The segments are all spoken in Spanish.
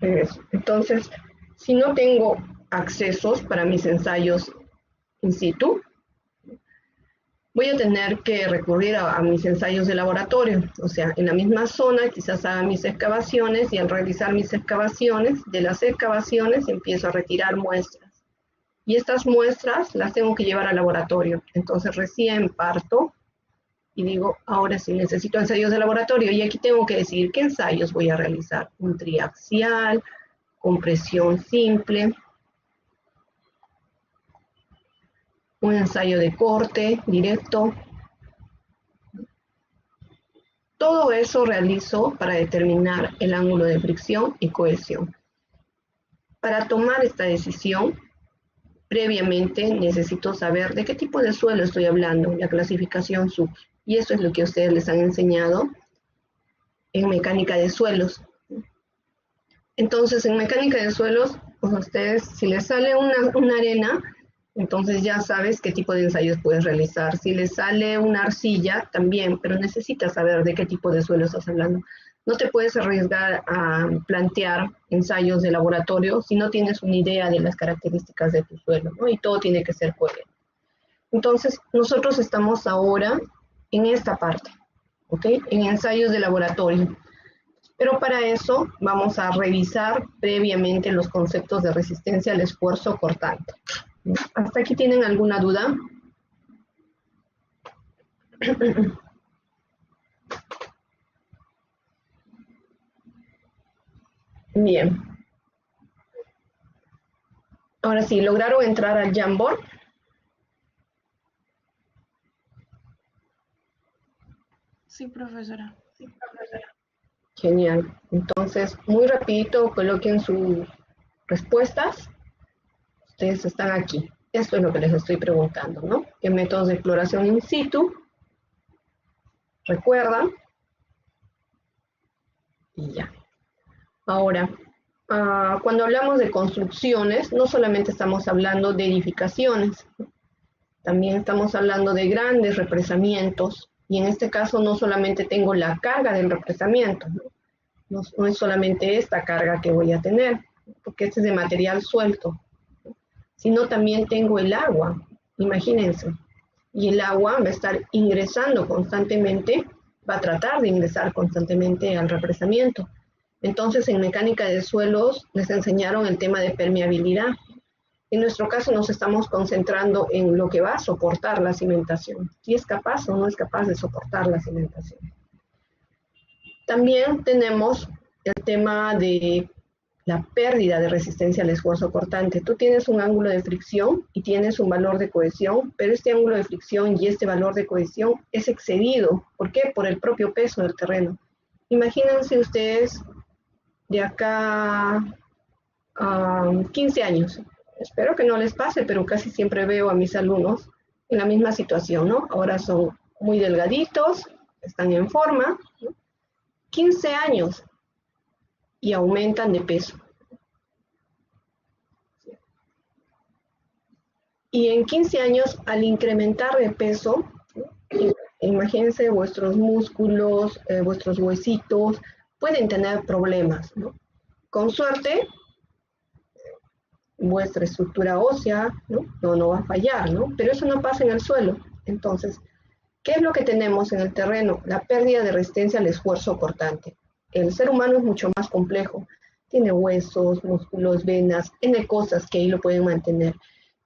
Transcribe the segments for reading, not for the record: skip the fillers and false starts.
Entonces, si no tengo accesos para mis ensayos in situ, voy a tener que recurrir a mis ensayos de laboratorio. O sea, en la misma zona quizás haga mis excavaciones y al realizar mis excavaciones, de las excavaciones empiezo a retirar muestras. Y estas muestras las tengo que llevar al laboratorio. Entonces recién parto y digo, ahora sí necesito ensayos de laboratorio. Y aquí tengo que decidir qué ensayos voy a realizar. Un triaxial, compresión simple, un ensayo de corte directo. Todo eso realizo para determinar el ángulo de fricción y cohesión. Para tomar esta decisión, previamente necesito saber de qué tipo de suelo estoy hablando, la clasificación SUP. Y eso es lo que ustedes les han enseñado en mecánica de suelos. Entonces, en mecánica de suelos, pues a ustedes, si les sale una arena, entonces ya sabes qué tipo de ensayos puedes realizar. Si les sale una arcilla, también, pero necesitas saber de qué tipo de suelo estás hablando. No te puedes arriesgar a plantear ensayos de laboratorio si no tienes una idea de las características de tu suelo, ¿no? Y todo tiene que ser coherente. Entonces, nosotros estamos ahora en esta parte, ¿ok? En ensayos de laboratorio. Pero para eso vamos a revisar previamente los conceptos de resistencia al esfuerzo cortante. ¿Hasta aquí tienen alguna duda? Bien. Ahora sí, ¿lograron entrar al Jamboard? Sí, profesora. Genial. Entonces, muy rapidito coloquen sus respuestas. Ustedes están aquí. Esto es lo que les estoy preguntando, ¿no? ¿Qué métodos de exploración in situ recuerdan? Y ya. Ahora, cuando hablamos de construcciones, no solamente estamos hablando de edificaciones, también estamos hablando de grandes represamientos, y en este caso no solamente tengo la carga del represamiento, no es solamente esta carga que voy a tener, porque este es de material suelto, sino también tengo el agua, imagínense, y el agua va a estar ingresando constantemente, va a tratar de ingresar constantemente al represamiento. Entonces, en mecánica de suelos les enseñaron el tema de permeabilidad. En nuestro caso nos estamos concentrando en lo que va a soportar la cimentación, si es capaz o no es capaz de soportar la cimentación. También tenemos el tema de la pérdida de resistencia al esfuerzo cortante. Tú tienes un ángulo de fricción y tienes un valor de cohesión, pero este ángulo de fricción y este valor de cohesión es excedido. ¿Por qué? Por el propio peso del terreno. Imagínense ustedes de acá a 15 años. Espero que no les pase, pero casi siempre veo a mis alumnos en la misma situación, ¿no? Ahora son muy delgaditos, están en forma, ¿no? 15 años y aumentan de peso. Y en 15 años, al incrementar de peso, ¿no? Imagínense vuestros músculos, vuestros huesitos, pueden tener problemas, ¿no? Con suerte, vuestra estructura ósea, no va a fallar, ¿no? Pero eso no pasa en el suelo. Entonces, ¿qué es lo que tenemos en el terreno? La pérdida de resistencia al esfuerzo cortante. El ser humano es mucho más complejo. Tiene huesos, músculos, venas, N cosas que ahí lo pueden mantener.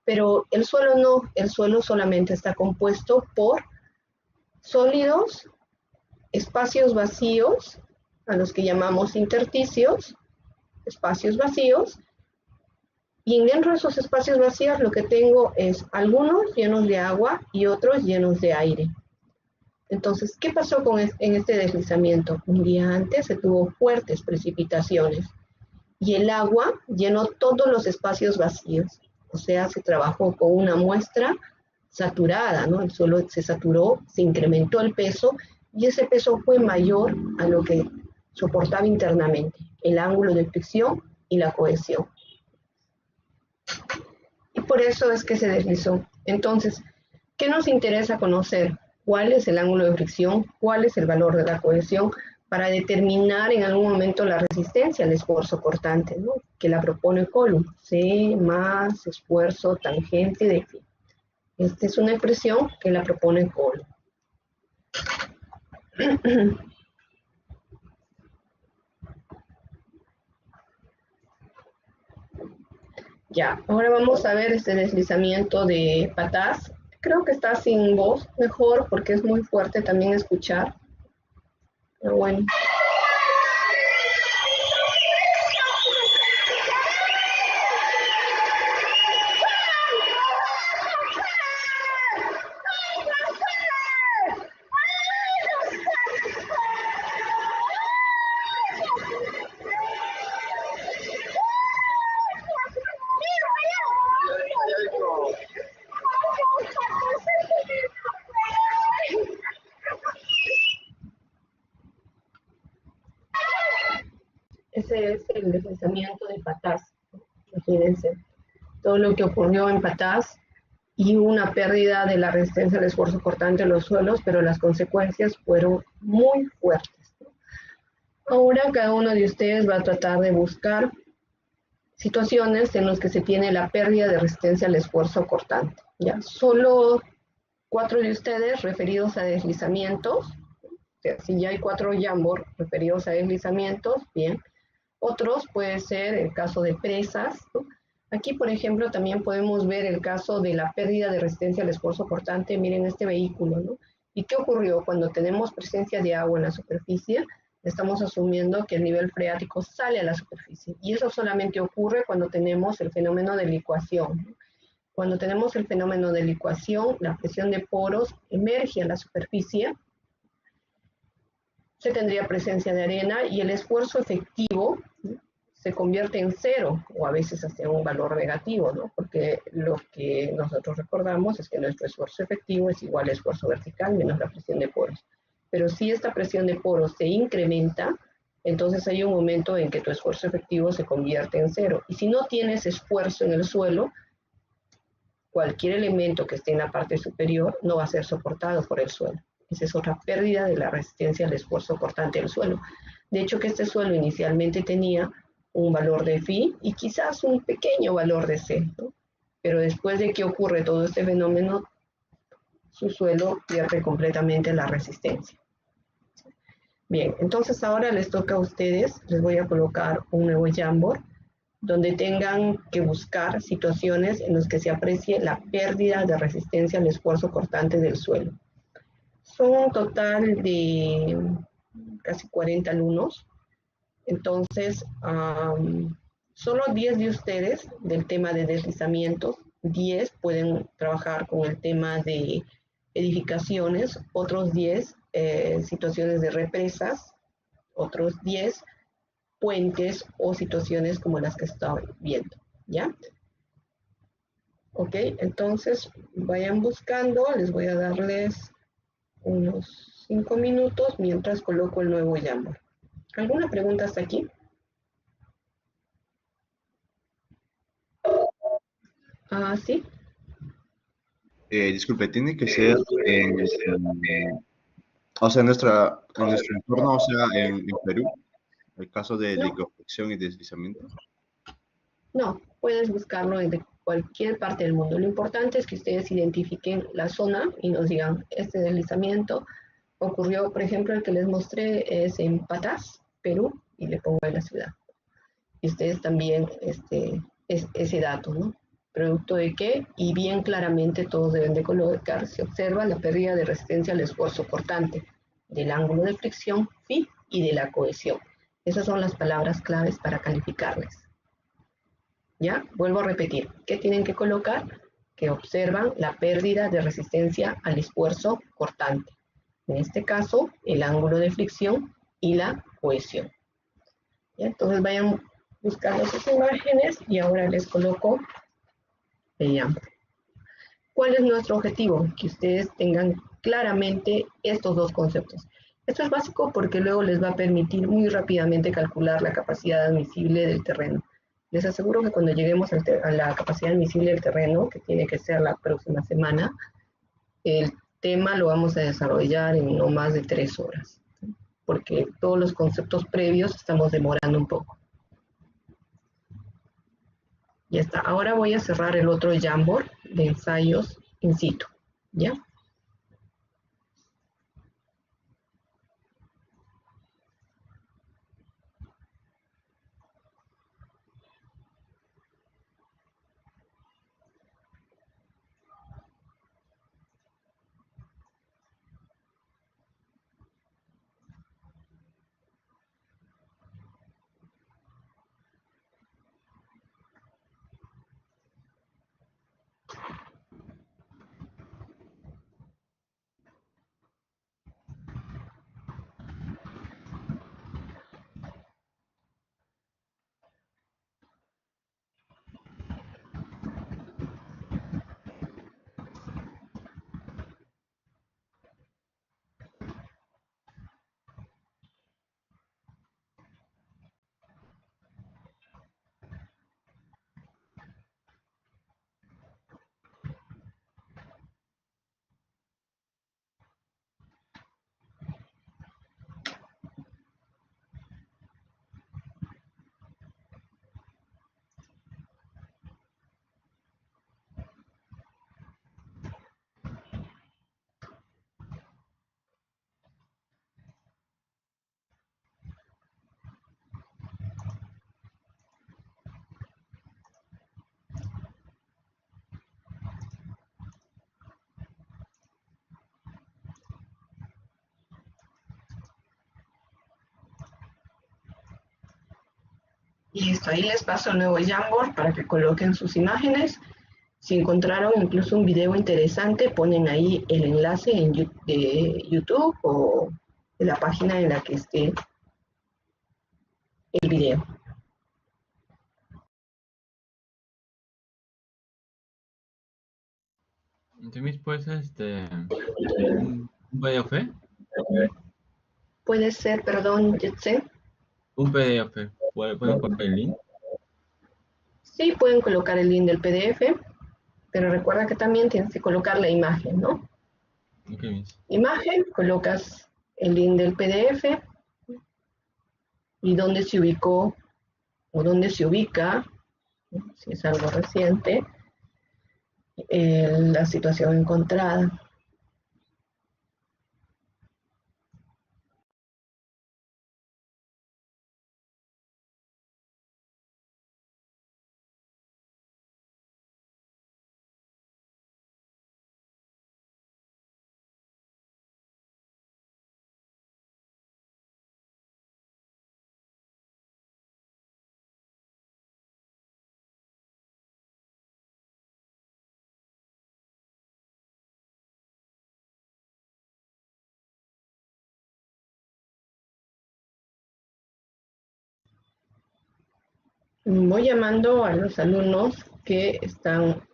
Pero el suelo no, el suelo solamente está compuesto por sólidos, espacios vacíos, a los que llamamos intersticios, espacios vacíos, y dentro de esos espacios vacíos lo que tengo es algunos llenos de agua y otros llenos de aire. Entonces, ¿qué pasó en este deslizamiento? Un día antes se tuvo fuertes precipitaciones y el agua llenó todos los espacios vacíos. O sea, se trabajó con una muestra saturada, ¿no? El suelo se saturó, se incrementó el peso y ese peso fue mayor a lo que soportaba internamente, el ángulo de fricción y la cohesión. Y por eso es que se deslizó. Entonces, ¿qué nos interesa conocer? ¿Cuál es el ángulo de fricción? ¿Cuál es el valor de la cohesión? para determinar en algún momento la resistencia al esfuerzo cortante, ¿no? Que la propone Coulomb, C más esfuerzo tangente de phi. Esta es una expresión que la propone Coulomb. Ya, ahora vamos a ver este deslizamiento de patas. Creo que está sin voz, mejor, porque es muy fuerte también escuchar. Pero bueno. Ese es el deslizamiento de patas. Imagínense todo lo que ocurrió en patas y una pérdida de la resistencia al esfuerzo cortante en los suelos, pero las consecuencias fueron muy fuertes. Ahora cada uno de ustedes va a tratar de buscar situaciones en las que se tiene la pérdida de resistencia al esfuerzo cortante. Ya, solo 4 de ustedes referidos a deslizamientos. O sea, si ya hay 4 Jamboard referidos a deslizamientos, bien. Otros puede ser el caso de presas, ¿no? Aquí, por ejemplo, también podemos ver el caso de la pérdida de resistencia al esfuerzo cortante. Miren este vehículo, ¿no? ¿Y qué ocurrió? Cuando tenemos presencia de agua en la superficie, estamos asumiendo que el nivel freático sale a la superficie. Y eso solamente ocurre cuando tenemos el fenómeno de licuación, ¿no? Cuando tenemos el fenómeno de licuación, la presión de poros emerge a la superficie, se tendría presencia de arena y el esfuerzo efectivo, ¿no?, se convierte en cero o a veces hasta un valor negativo, ¿no? Porque lo que nosotros recordamos es que nuestro esfuerzo efectivo es igual al esfuerzo vertical menos la presión de poros. Pero si esta presión de poros se incrementa, entonces hay un momento en que tu esfuerzo efectivo se convierte en cero. Y si no tienes esfuerzo en el suelo, cualquier elemento que esté en la parte superior no va a ser soportado por el suelo. Esa es otra pérdida de la resistencia al esfuerzo cortante del suelo. De hecho, que este suelo inicialmente tenía un valor de phi y quizás un pequeño valor de c, ¿no? Pero después de que ocurre todo este fenómeno, su suelo pierde completamente la resistencia. Bien, entonces ahora les toca a ustedes, les voy a colocar un nuevo Jamboard, donde tengan que buscar situaciones en las que se aprecie la pérdida de resistencia al esfuerzo cortante del suelo. Son un total de casi 40 alumnos, entonces solo 10 de ustedes del tema de deslizamientos, 10 pueden trabajar con el tema de edificaciones, otros 10 situaciones de represas, otros 10 puentes o situaciones como las que estaba viendo, ¿ya? Ok, entonces vayan buscando, les voy a darles unos 5 minutos mientras coloco el nuevo Jamboard. ¿Alguna pregunta hasta aquí? ¿Sí? Disculpe, tiene que ser o sea, en nuestro entorno, o sea, en Perú, el caso de No. licuefacción y deslizamiento. No, puedes buscarlo de cualquier parte del mundo. Lo importante es que ustedes identifiquen la zona y nos digan, este deslizamiento ocurrió, por ejemplo, el que les mostré es en Patás, Perú, y le pongo en la ciudad. Y ustedes también, ese dato, ¿no? ¿Producto de qué? Y bien claramente todos deben de colocar, se observa la pérdida de resistencia al esfuerzo cortante, del ángulo de fricción, phi, y de la cohesión. Esas son las palabras claves para calificarles. ¿Ya? Vuelvo a repetir. ¿Qué tienen que colocar? Que observan la pérdida de resistencia al esfuerzo cortante. En este caso, el ángulo de fricción y la cohesión. ¿Ya? Entonces vayan buscando sus imágenes y ahora les coloco el Jamboard. ¿Cuál es nuestro objetivo? Que ustedes tengan claramente estos dos conceptos. Esto es básico porque luego les va a permitir muy rápidamente calcular la capacidad admisible del terreno. Les aseguro que cuando lleguemos a la capacidad admisible del terreno, que tiene que ser la próxima semana, el tema lo vamos a desarrollar en no más de 3 horas. porque todos los conceptos previos estamos demorando un poco. Ya está. Ahora voy a cerrar el otro Jamboard de ensayos in situ. ¿Ya? Listo, ahí les paso el nuevo Jamboard para que coloquen sus imágenes. Si encontraron incluso un video interesante, ponen ahí el enlace de YouTube o de la página en la que esté el video. Entonces, pues, un PDF, Puede ser, perdón, Jetsen. un PDF, ¿pueden poner el link? Sí, pueden colocar el link del PDF, pero recuerda que también tienes que colocar la imagen, ¿no? Ok, Miss. Imagen, colocas el link del PDF y dónde se ubicó o dónde se ubica, ¿no? Si es algo reciente, la situación encontrada. Voy llamando a los alumnos que están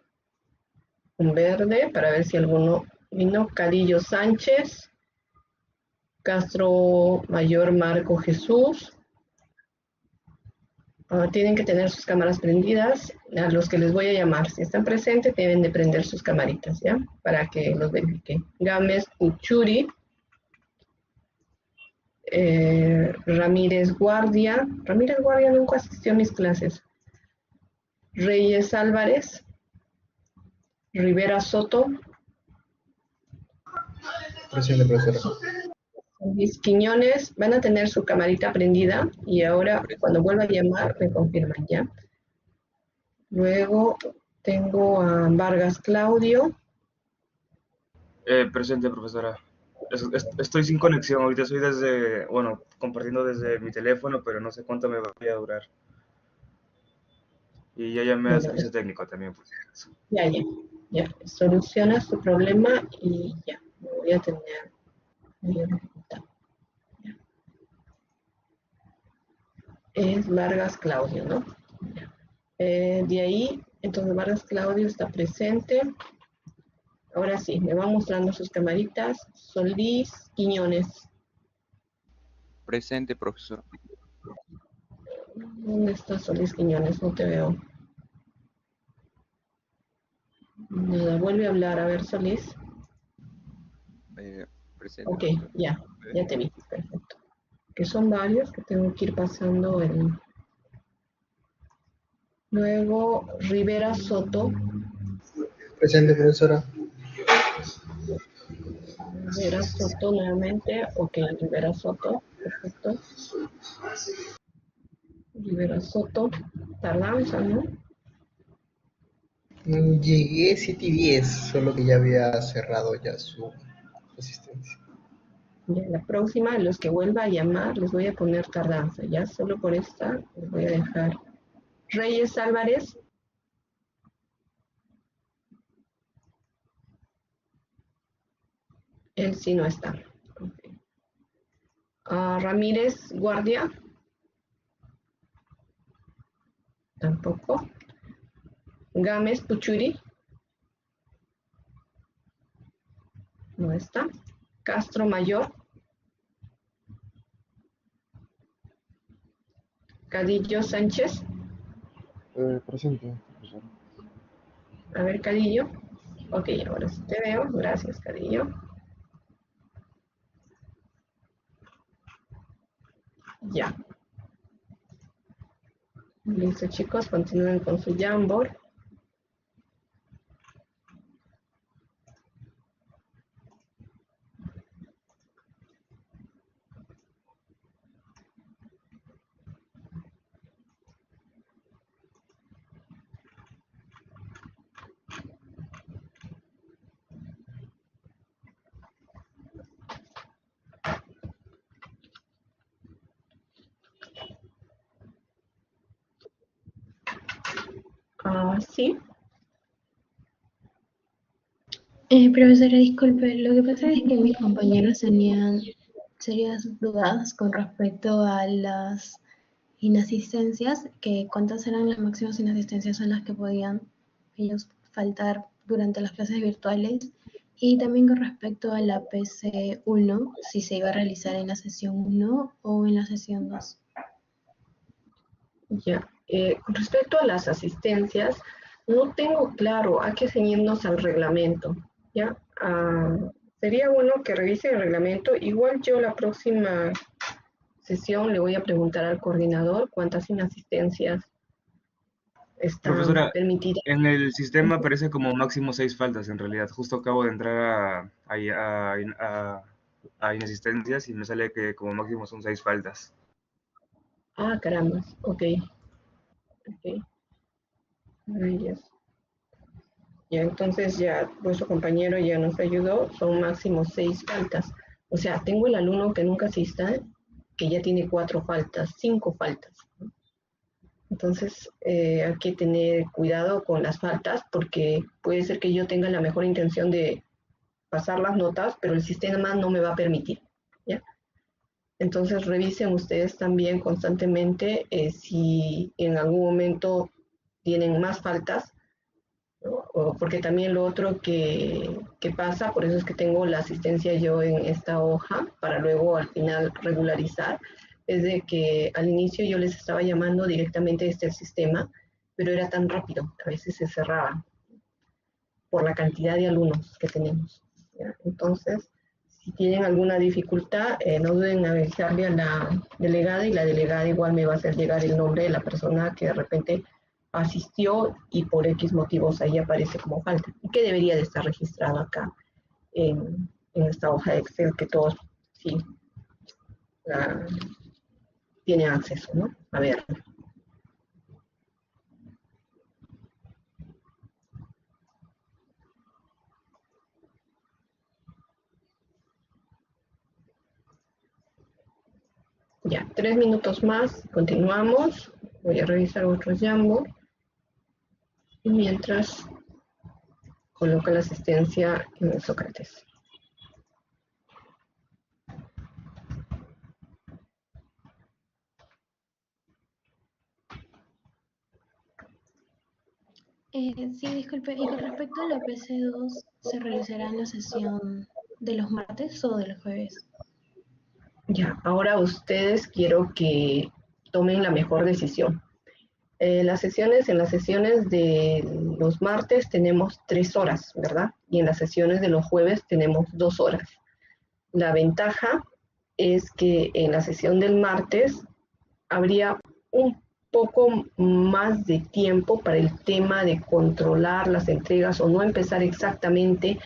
en verde para ver si alguno vino. Cadillo Sánchez, Castro Mayor Marco Jesús. Tienen que tener sus cámaras prendidas. A los que les voy a llamar, si están presentes, deben de prender sus camaritas, ¿ya? Para que los verifiquen. Gámez Uchuri, Ramírez Guardia. Ramírez Guardia nunca asistió a mis clases. Reyes Álvarez, Rivera Soto, Presente, profesora. Luis Quiñones. Van a tener su camarita prendida y ahora cuando vuelva a llamar me confirman, ¿ya? Luego tengo a Vargas Claudio. Presente, profesora. Estoy sin conexión. Ahorita estoy compartiendo desde mi teléfono, pero no sé cuánto me va a durar. Y ya llamé al Bueno, servicio técnico también, por si acaso. ya. Soluciona su problema y ya. Me voy a tener. Ya. Es Vargas Claudio, ¿no? Ya. De ahí, entonces Vargas Claudio está presente. Ahora sí, me van mostrando sus camaritas. Solís Quiñones. Presente, profesor. ¿Dónde está Solís Quiñones? No te veo. Nada, vuelve a hablar. A ver, Solís. Presente. Ok, profesor. ya te vi. Perfecto. que son varios, que tengo que ir pasando el... Luego, Rivera Soto. Presente, profesora. Rivera Soto nuevamente. Ok, Rivera Soto. Perfecto. Rivera Soto. Tardanza, ¿no? Llegué 7:10, solo que ya había cerrado ya su asistencia. Ya, la próxima, los que vuelva a llamar, les voy a poner tardanza. Ya, solo por esta, les voy a dejar. Reyes Álvarez. Él sí no está. Okay. Ramírez Guardia. Tampoco. Gámez Puchuri. No está. Castro Mayor. Cadillo Sánchez. Presente, profesor. A ver, Cadillo. Ok, ahora sí te veo. Gracias, Cadillo. Ya. Listo, chicos. Continúen con su Jamboard. Sí. Profesora, disculpe, lo que pasa es que mis compañeros tenían serias dudas con respecto a las inasistencias, que cuántas eran las máximas inasistencias a las que podían ellos faltar durante las clases virtuales, y también con respecto a la PC1, si se iba a realizar en la sesión 1 o en la sesión 2. Ya. Con respecto a las asistencias, no tengo claro, hay que ceñirnos al reglamento, ¿ya? Sería bueno que revisen el reglamento. Igual yo la próxima sesión le voy a preguntar al coordinador cuántas inasistencias están Profesora, permitidas. en el sistema aparece como máximo 6 faltas en realidad. Justo acabo de entrar a inasistencias y me sale que como máximo son 6 faltas. Caramba, ok. Ok. Reyes. Ya, entonces ya vuestro compañero ya nos ayudó, son máximo 6 faltas. O sea, tengo el alumno que nunca asista, que ya tiene 4 faltas, 5 faltas, ¿no? Entonces, hay que tener cuidado con las faltas, porque puede ser que yo tenga la mejor intención de pasar las notas, pero el sistema no me va a permitir, ¿ya? Entonces, revisen ustedes también constantemente si en algún momento tienen más faltas, ¿no? Porque también lo otro que pasa, por eso es que tengo la asistencia yo en esta hoja, para luego al final regularizar, es de que al inicio yo les estaba llamando directamente desde el sistema, pero era tan rápido, a veces se cerraba por la cantidad de alumnos que tenemos, ¿ya? Entonces, si tienen alguna dificultad, no duden en avisarle a la delegada, y la delegada igual me va a hacer llegar el nombre de la persona que de repente asistió y por X motivos ahí aparece como falta, y que debería de estar registrado acá en esta hoja de Excel que todos sí tienen acceso, ¿no? A ver. Ya, 3 minutos más, continuamos. Voy a revisar otro Jambo. Y mientras coloca la asistencia en el Sócrates. Sí, disculpe, y con respecto a la PC2, ¿se realizará en la sesión de los martes o de los jueves? Ya, ahora ustedes quiero que tomen la mejor decisión. En las sesiones de los martes tenemos 3 horas, ¿verdad? Y en las sesiones de los jueves tenemos 2 horas. La ventaja es que en la sesión del martes habría un poco más de tiempo para el tema de controlar las entregas o no empezar exactamente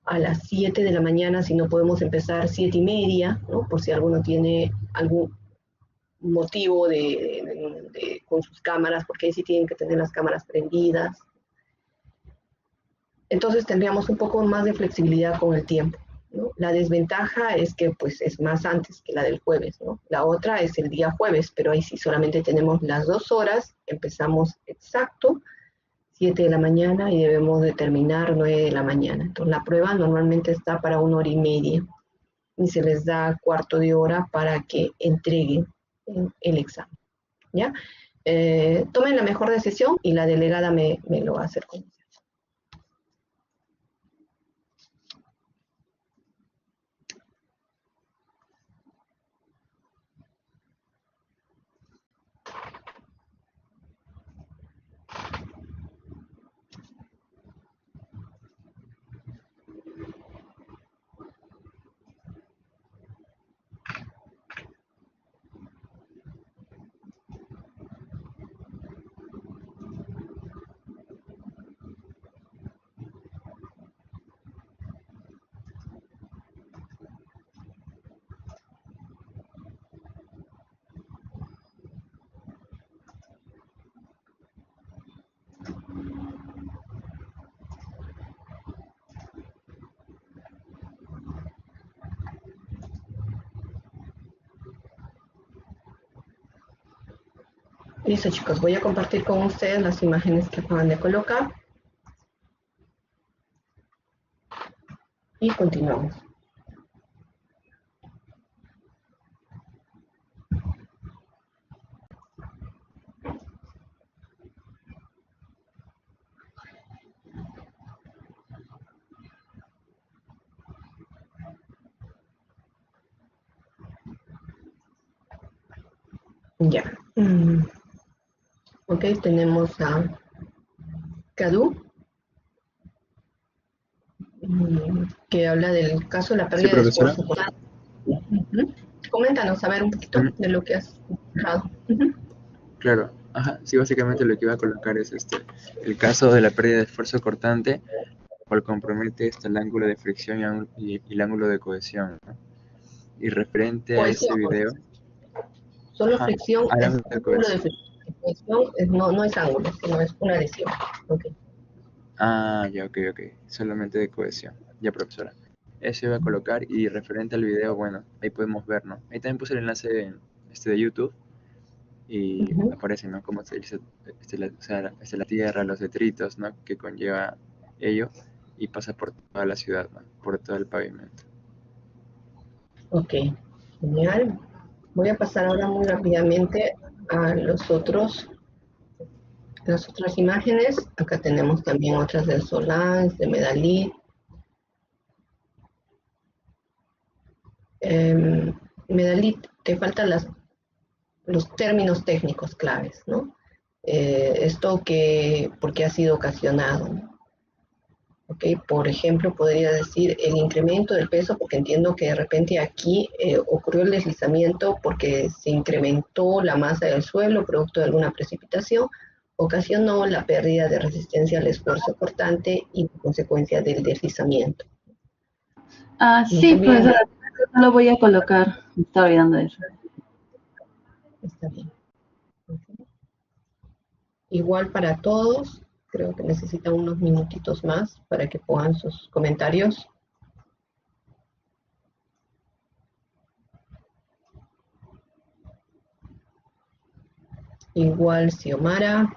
a las 7 de la mañana, si no podemos empezar 7:30, ¿no? Por si alguno tiene algún motivo con sus cámaras, porque ahí sí tienen que tener las cámaras prendidas. Entonces tendríamos un poco más de flexibilidad con el tiempo, ¿no? La desventaja es que pues es más antes que la del jueves, ¿no? La otra es el día jueves, pero ahí sí solamente tenemos las 2 horas, empezamos exacto 7 de la mañana y debemos de terminar 9 de la mañana. Entonces la prueba normalmente está para 1 hora y media y se les da cuarto de hora para que entreguen el examen, ¿ya? Tomen la mejor decisión y la delegada me lo va a hacer conocer. Listo, chicos, voy a compartir con ustedes las imágenes que acaban de colocar. Y continuamos. Ya. Ok, tenemos a Cadu, que habla del caso de la pérdida de profesora. esfuerzo. Coméntanos, a ver, un poquito de lo que has dejado. Claro, ajá, sí, básicamente lo que iba a colocar es el caso de la pérdida de esfuerzo cortante, cual compromete el ángulo de fricción y el ángulo de cohesión, ¿no? Y referente a ese video, Solo fricción al es ángulo de ángulo de cohesión. fricción, no es ángulo, sino es una adhesión. Okay. Ah, ya, ok, solamente de cohesión. Ya, profesora. Eso iba a colocar y referente al video, bueno, ahí podemos ver, ¿no? Ahí también puse el enlace de YouTube y aparece, ¿no? Cómo se dice, la tierra, los detritos, ¿no? Que conlleva ello y pasa por toda la ciudad, ¿no? Por todo el pavimento. Ok, genial. Voy a pasar ahora muy rápidamente a las otras imágenes. Acá tenemos también otras del Solans, de Medalit. Medalit, te faltan los términos técnicos claves, ¿no? Esto porque ha sido ocasionado, ¿no? Okay, por ejemplo, podría decir el incremento del peso, porque entiendo que de repente aquí ocurrió el deslizamiento porque se incrementó la masa del suelo producto de alguna precipitación, ocasionó la pérdida de resistencia al esfuerzo cortante y consecuencia del deslizamiento. Sí, pues no lo voy a colocar, me estaba olvidando de eso. Está bien. Okay. Igual para todos. Creo que necesitan unos minutitos más para que pongan sus comentarios. Igual Xiomara.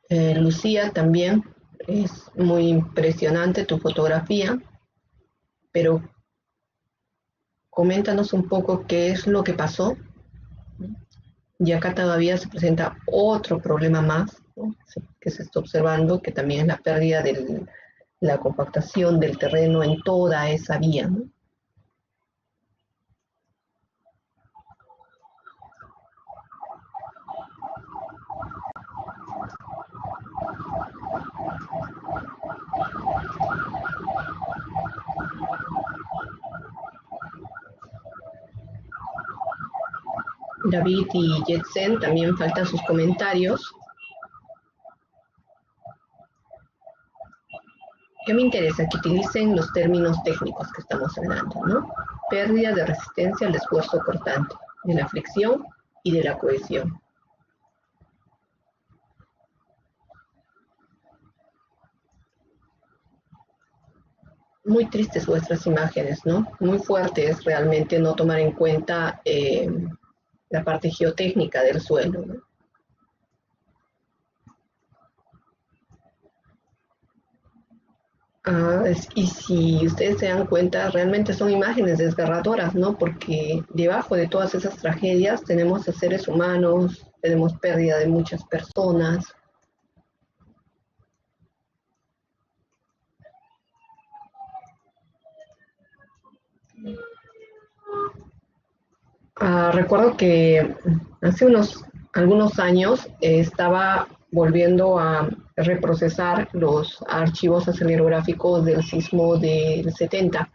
Lucía también. Es muy impresionante tu fotografía, pero coméntanos un poco qué es lo que pasó. Y acá todavía se presenta otro problema más, ¿no? Que se está observando, que también es la pérdida de la compactación del terreno en toda esa vía, ¿no? David y Jetsen también faltan sus comentarios. ¿Qué me interesa? Que utilicen los términos técnicos que estamos hablando, ¿no? Pérdida de resistencia al esfuerzo cortante, de la fricción y de la cohesión. Muy tristes vuestras imágenes, ¿no? Muy fuertes realmente no tomar en cuenta la parte geotécnica del suelo, ¿no? Y si ustedes se dan cuenta, realmente son imágenes desgarradoras, ¿no? Porque debajo de todas esas tragedias tenemos a seres humanos, tenemos pérdida de muchas personas. Recuerdo que hace algunos años estaba volviendo a reprocesar los archivos acelerográficos del sismo del 70,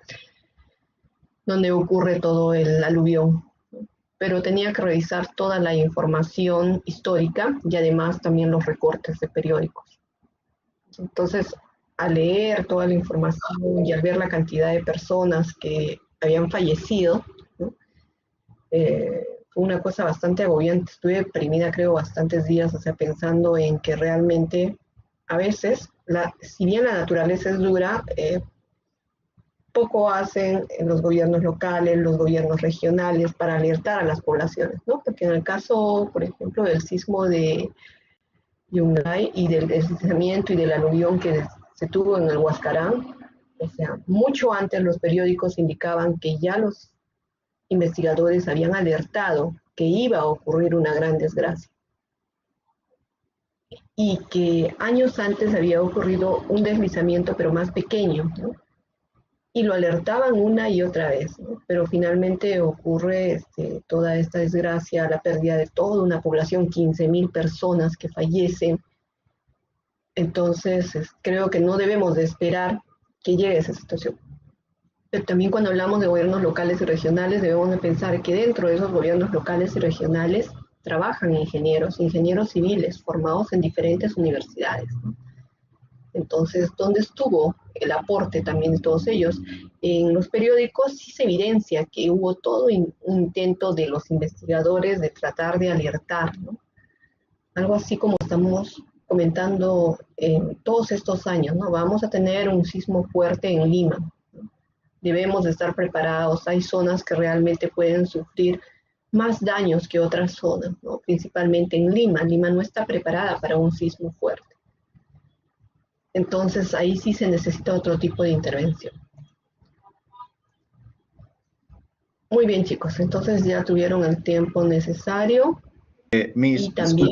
donde ocurre todo el aluvión, pero tenía que revisar toda la información histórica y además también los recortes de periódicos. Entonces, al leer toda la información y al ver la cantidad de personas que habían fallecido, ¿no? Fue una cosa bastante agobiante. Estuve deprimida, creo, bastantes días, o sea, pensando en que realmente a veces, si bien la naturaleza es dura, poco hacen los gobiernos locales, los gobiernos regionales para alertar a las poblaciones, ¿no? Porque en el caso, por ejemplo, del sismo de Yungay y del deslizamiento y del aluvión que se tuvo en el Huascarán, o sea, mucho antes los periódicos indicaban que ya los investigadores habían alertado que iba a ocurrir una gran desgracia y que años antes había ocurrido un deslizamiento pero más pequeño, ¿no? Y lo alertaban una y otra vez, ¿no? Pero finalmente ocurre toda esta desgracia, la pérdida de toda una población, 15.000 personas que fallecen. Entonces creo que no debemos de esperar que llegue esa situación. Pero también cuando hablamos de gobiernos locales y regionales debemos de pensar que dentro de esos gobiernos locales y regionales trabajan ingenieros civiles formados en diferentes universidades, ¿no? Entonces, ¿dónde estuvo el aporte también de todos ellos? En los periódicos sí se evidencia que hubo todo un intento de los investigadores de tratar de alertar, ¿no? Algo así como estamos comentando en todos estos años, ¿no? Vamos a tener un sismo fuerte en Lima, ¿no? Debemos de estar preparados. Hay zonas que realmente pueden sufrir más daños que otras zonas, ¿no? Principalmente en Lima. Lima no está preparada para un sismo fuerte. Entonces ahí sí se necesita otro tipo de intervención. Muy bien, chicos, entonces ya tuvieron el tiempo necesario. Miss, Y también,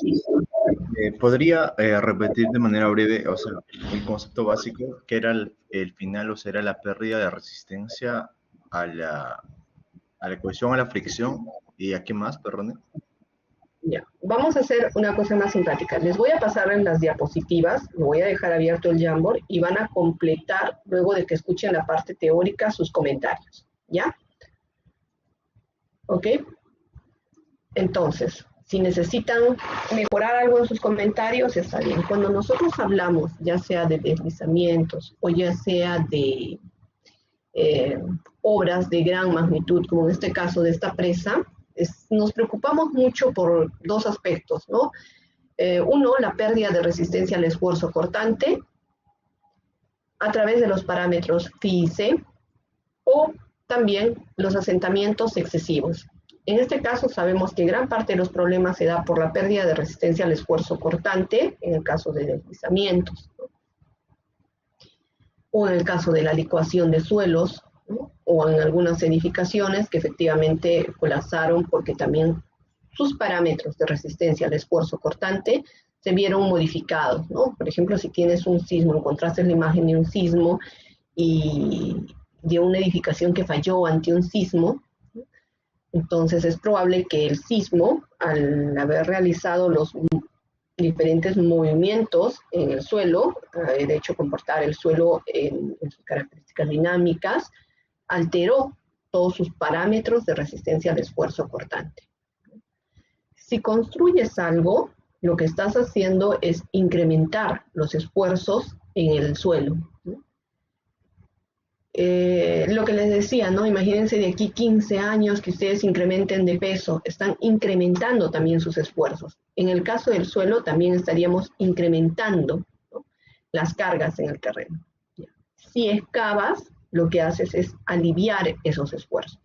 disculpe, ¿podría repetir de manera breve, o sea, el concepto básico, que era el final, o sea, era la pérdida de resistencia a la cohesión, a la fricción, y a qué más, perdón? ya, vamos a hacer una cosa más simpática. Les voy a pasar en las diapositivas, me voy a dejar abierto el Jamboard y van a completar, luego de que escuchen la parte teórica, sus comentarios, ¿ya? ¿Ok? Entonces, si necesitan mejorar algo en sus comentarios, está bien. Cuando nosotros hablamos, ya sea de deslizamientos o ya sea de obras de gran magnitud, como en este caso de esta presa, nos preocupamos mucho por dos aspectos, ¿no? Uno, la pérdida de resistencia al esfuerzo cortante a través de los parámetros phi y c, o también los asentamientos excesivos. En este caso sabemos que gran parte de los problemas se da por la pérdida de resistencia al esfuerzo cortante, en el caso de deslizamientos, ¿no? O en el caso de la licuación de suelos, ¿no? O en algunas edificaciones que efectivamente colapsaron porque también sus parámetros de resistencia al esfuerzo cortante se vieron modificados, ¿no? Por ejemplo, si tienes un sismo, encontraste la imagen de un sismo y de una edificación que falló ante un sismo, ¿no? Entonces es probable que el sismo, al haber realizado los diferentes movimientos en el suelo, de hecho comportar el suelo en sus características dinámicas, alteró todos sus parámetros de resistencia al esfuerzo cortante. Si construyes algo, lo que estás haciendo es incrementar los esfuerzos en el suelo, ¿no? Lo que les decía, ¿no? Imagínense de aquí 15 años que ustedes incrementen de peso, están incrementando también sus esfuerzos. En el caso del suelo también estaríamos incrementando, ¿no?, las cargas en el terreno. Si excavas, lo que haces es aliviar esos esfuerzos.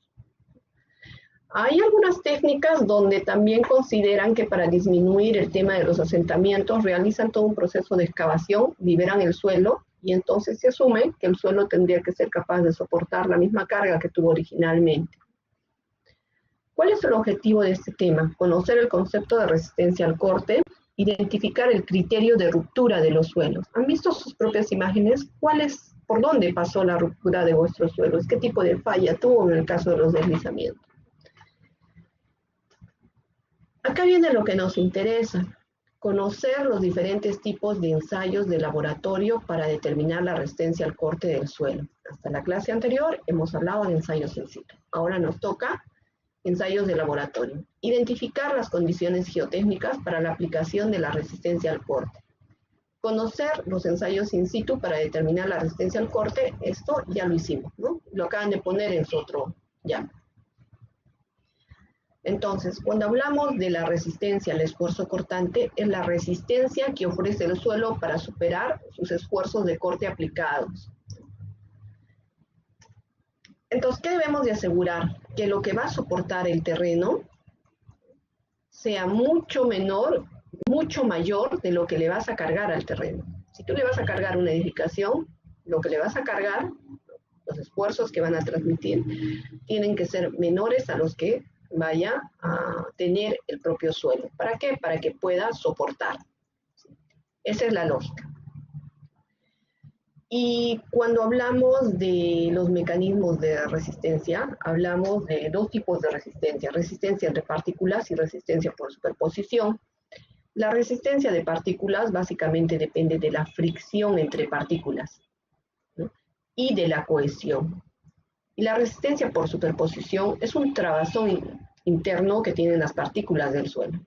Hay algunas técnicas donde también consideran que para disminuir el tema de los asentamientos realizan todo un proceso de excavación, liberan el suelo y entonces se asume que el suelo tendría que ser capaz de soportar la misma carga que tuvo originalmente. ¿Cuál es el objetivo de este tema? Conocer el concepto de resistencia al corte, identificar el criterio de ruptura de los suelos. ¿Han visto sus propias imágenes? ¿Por dónde pasó la ruptura de vuestros suelos? ¿Qué tipo de falla tuvo en el caso de los deslizamientos? Acá viene lo que nos interesa, conocer los diferentes tipos de ensayos de laboratorio para determinar la resistencia al corte del suelo. Hasta la clase anterior hemos hablado de ensayos in situ. Ahora nos toca ensayos de laboratorio. Identificar las condiciones geotécnicas para la aplicación de la resistencia al corte. Conocer los ensayos in situ para determinar la resistencia al corte, esto ya lo hicimos, ¿no? Lo acaban de poner en su otro ya. Entonces, cuando hablamos de la resistencia al esfuerzo cortante, es la resistencia que ofrece el suelo para superar sus esfuerzos de corte aplicados. Entonces, ¿qué debemos de asegurar? Que lo que va a soportar el terreno sea mucho menor, mucho mayor de lo que le vas a cargar al terreno. Si tú le vas a cargar una edificación, lo que le vas a cargar, los esfuerzos que van a transmitir, tienen que ser menores a los que vaya a tener el propio suelo. ¿Para qué? Para que pueda soportar. Esa es la lógica. Y cuando hablamos de los mecanismos de resistencia, hablamos de dos tipos de resistencia: resistencia entre partículas y resistencia por superposición. La resistencia de partículas básicamente depende de la fricción entre partículas, ¿no?, y de la cohesión. Y la resistencia por superposición es un trabazón interno que tienen las partículas del suelo.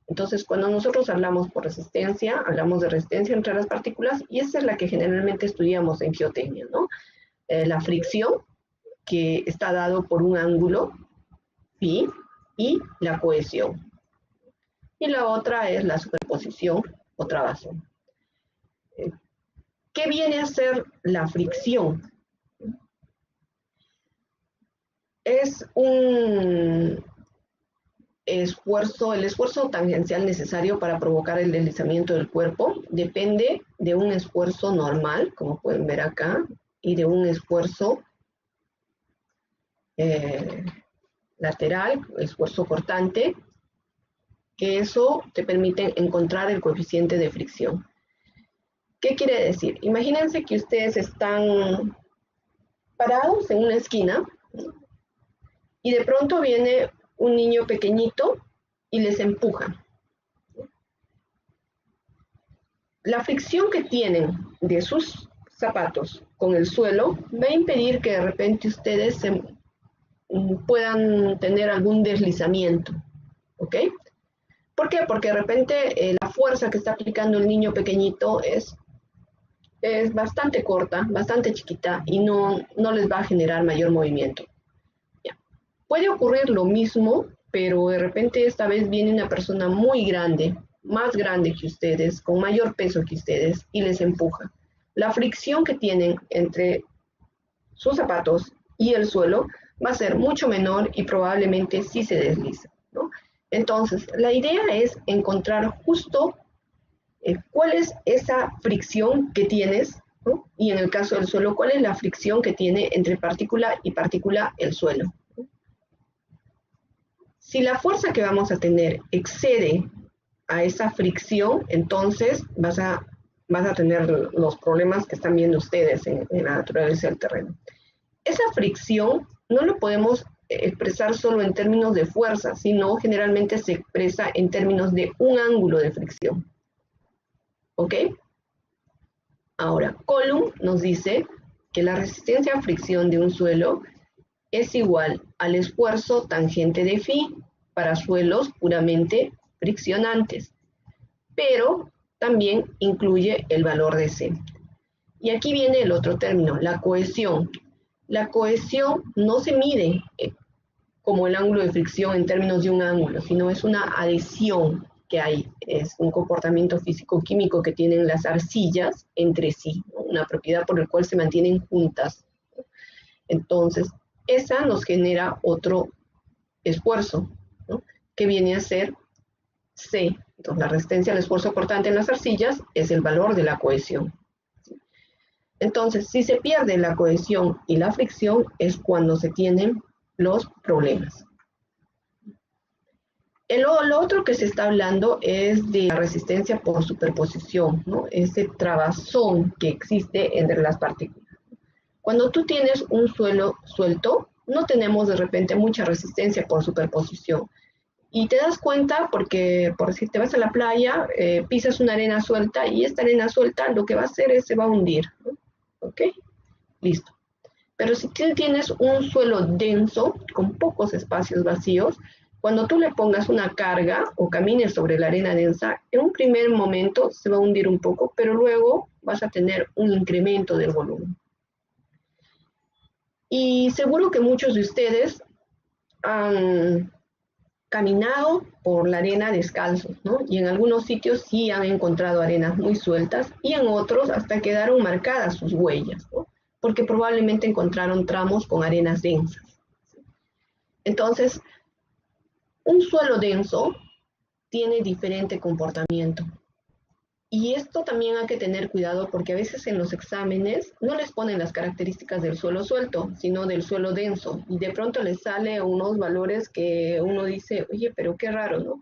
Entonces, cuando nosotros hablamos por resistencia, hablamos de resistencia entre las partículas, y esa es la que generalmente estudiamos en geotecnia, ¿no? La fricción, que está dado por un ángulo, phi, y la cohesión. Y la otra es la superposición o trabazón. ¿Qué viene a ser la fricción? Es un esfuerzo, el esfuerzo tangencial necesario para provocar el deslizamiento del cuerpo depende de un esfuerzo normal, como pueden ver acá, y de un esfuerzo lateral, esfuerzo cortante, que eso te permite encontrar el coeficiente de fricción. ¿Qué quiere decir? Imagínense que ustedes están parados en una esquina, ¿no?, y de pronto viene un niño pequeñito y les empuja. La fricción que tienen de sus zapatos con el suelo va a impedir que de repente ustedes puedan tener algún deslizamiento, ¿ok? ¿Por qué? Porque de repente la fuerza que está aplicando el niño pequeñito es bastante corta, bastante chiquita, y no les va a generar mayor movimiento. Puede ocurrir lo mismo, pero de repente esta vez viene una persona muy grande, más grande que ustedes, con mayor peso que ustedes, y les empuja. La fricción que tienen entre sus zapatos y el suelo va a ser mucho menor y probablemente sí se desliza, ¿no? Entonces, la idea es encontrar justo cuál es esa fricción que tienes, ¿no? Y en el caso del suelo, cuál es la fricción que tiene entre partícula y partícula el suelo. Si la fuerza que vamos a tener excede a esa fricción, entonces vas a tener los problemas que están viendo ustedes en la naturaleza del terreno. Esa fricción no lo podemos expresar solo en términos de fuerza, sino generalmente se expresa en términos de un ángulo de fricción. ¿Ok? Ahora, Coulomb nos dice que la resistencia a fricción de un suelo es igual al esfuerzo tangente de phi para suelos puramente friccionantes, pero también incluye el valor de C. Y aquí viene el otro término, la cohesión. La cohesión no se mide como el ángulo de fricción en términos de un ángulo, sino es una adhesión que hay, es un comportamiento físico-químico que tienen las arcillas entre sí, ¿no? Una propiedad por la cual se mantienen juntas. Entonces, esa nos genera otro esfuerzo, ¿no? Que viene a ser C. Entonces, la resistencia al esfuerzo cortante en las arcillas es el valor de la cohesión. Entonces, si se pierde la cohesión y la fricción es cuando se tienen los problemas. Lo otro que se está hablando es de la resistencia por superposición, ¿no? Ese trabazón que existe entre las partículas. Cuando tú tienes un suelo suelto, no tenemos de repente mucha resistencia por superposición. Y te das cuenta porque, por decir, te vas a la playa, pisas una arena suelta y esta arena suelta lo que va a hacer es se va a hundir, ¿no? ¿Ok? Listo. Pero si tú tienes un suelo denso, con pocos espacios vacíos, cuando tú le pongas una carga o camines sobre la arena densa, en un primer momento se va a hundir un poco, pero luego vas a tener un incremento del volumen. Y seguro que muchos de ustedes han caminado por la arena descalzos, ¿no? Y en algunos sitios sí han encontrado arenas muy sueltas y en otros hasta quedaron marcadas sus huellas, ¿no? Porque probablemente encontraron tramos con arenas densas. Entonces, un suelo denso tiene diferente comportamiento. Y esto también hay que tener cuidado porque a veces en los exámenes no les ponen las características del suelo suelto, sino del suelo denso. Y de pronto les sale unos valores que uno dice, oye, pero qué raro, ¿no?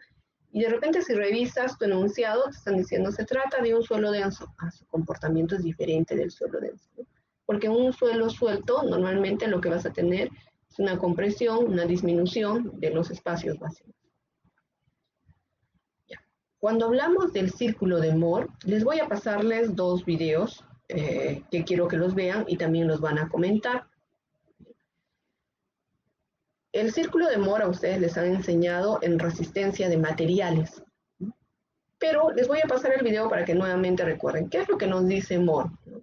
Y de repente si revisas tu enunciado, te están diciendo, se trata de un suelo denso. Ah, su comportamiento es diferente del suelo denso, ¿no? Porque en un suelo suelto, normalmente lo que vas a tener es una compresión, una disminución de los espacios vacíos. Ya. Cuando hablamos del círculo de Moore, les voy a pasarles dos videos que quiero que los vean y también los van a comentar. El círculo de Moore a ustedes les han enseñado en resistencia de materiales. Pero les voy a pasar el video para que nuevamente recuerden qué es lo que nos dice Moore, ¿no?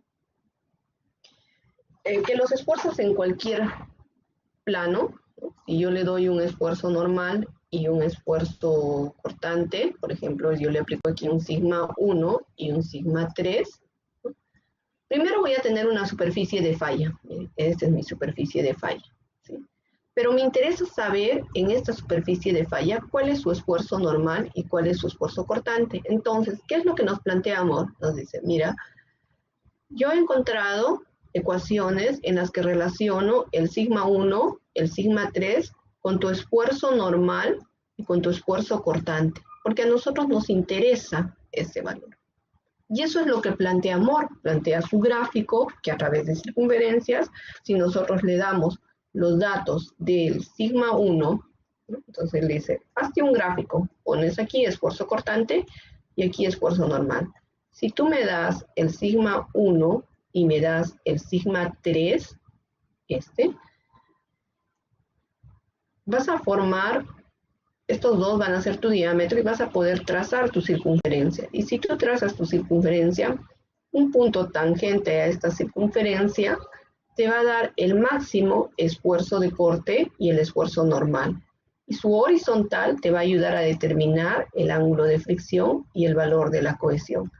Que los esfuerzos en cualquier plano, ¿no? Si yo le doy un esfuerzo normal y un esfuerzo cortante, por ejemplo, yo le aplico aquí un sigma 1 y un sigma 3, ¿no? Primero voy a tener una superficie de falla. Esta es mi superficie de falla, ¿sí? Pero me interesa saber en esta superficie de falla cuál es su esfuerzo normal y cuál es su esfuerzo cortante. Entonces, ¿qué es lo que nos plantea Moore? Nos dice, mira, yo he encontrado ecuaciones en las que relaciono el sigma 1, el sigma 3 con tu esfuerzo normal y con tu esfuerzo cortante, porque a nosotros nos interesa ese valor. Y eso es lo que plantea Moore, plantea su gráfico, que a través de circunferencias, si nosotros le damos los datos del sigma 1, ¿no? Entonces le dice, hazte un gráfico, pones aquí esfuerzo cortante y aquí esfuerzo normal. Si tú me das el sigma 1 y me das el sigma 3, vas a formar, estos dos van a ser tu diámetro y vas a poder trazar tu circunferencia. Y si tú trazas tu circunferencia, un punto tangente a esta circunferencia te va a dar el máximo esfuerzo de corte y el esfuerzo normal. Y su horizontal te va a ayudar a determinar el ángulo de fricción y el valor de la cohesión.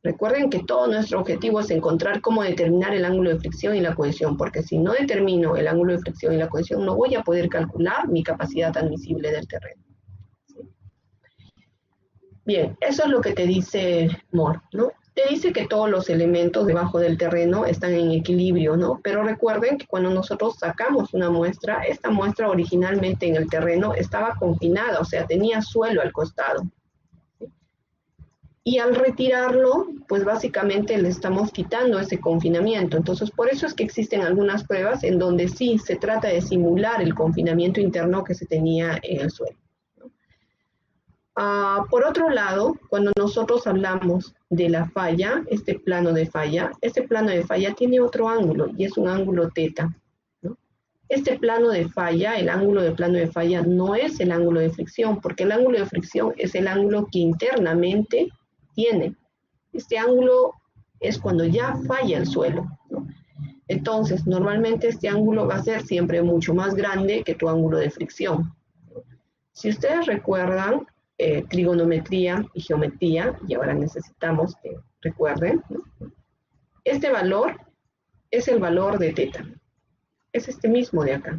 Recuerden que todo nuestro objetivo es encontrar cómo determinar el ángulo de fricción y la cohesión, porque si no determino el ángulo de fricción y la cohesión, no voy a poder calcular mi capacidad admisible del terreno. ¿Sí? Bien, eso es lo que te dice Moore, ¿no? Te dice que todos los elementos debajo del terreno están en equilibrio, ¿no? Pero recuerden que cuando nosotros sacamos una muestra, esta muestra originalmente en el terreno estaba confinada, o sea, tenía suelo al costado. Y al retirarlo, pues básicamente le estamos quitando ese confinamiento. Entonces, por eso es que existen algunas pruebas en donde sí se trata de simular el confinamiento interno que se tenía en el suelo, ¿no? Por otro lado, cuando nosotros hablamos de la falla, este plano de falla tiene otro ángulo y es un ángulo teta, ¿no? este plano de falla, el ángulo de plano de falla, no es el ángulo de fricción, porque el ángulo de fricción es el ángulo que internamente tiene. Este ángulo es cuando ya falla el suelo, ¿no? Entonces, normalmente este ángulo va a ser siempre mucho más grande que tu ángulo de fricción. Si ustedes recuerdan trigonometría y geometría, y ahora necesitamos que recuerden, ¿no? Este valor es el valor de teta. Es este mismo de acá.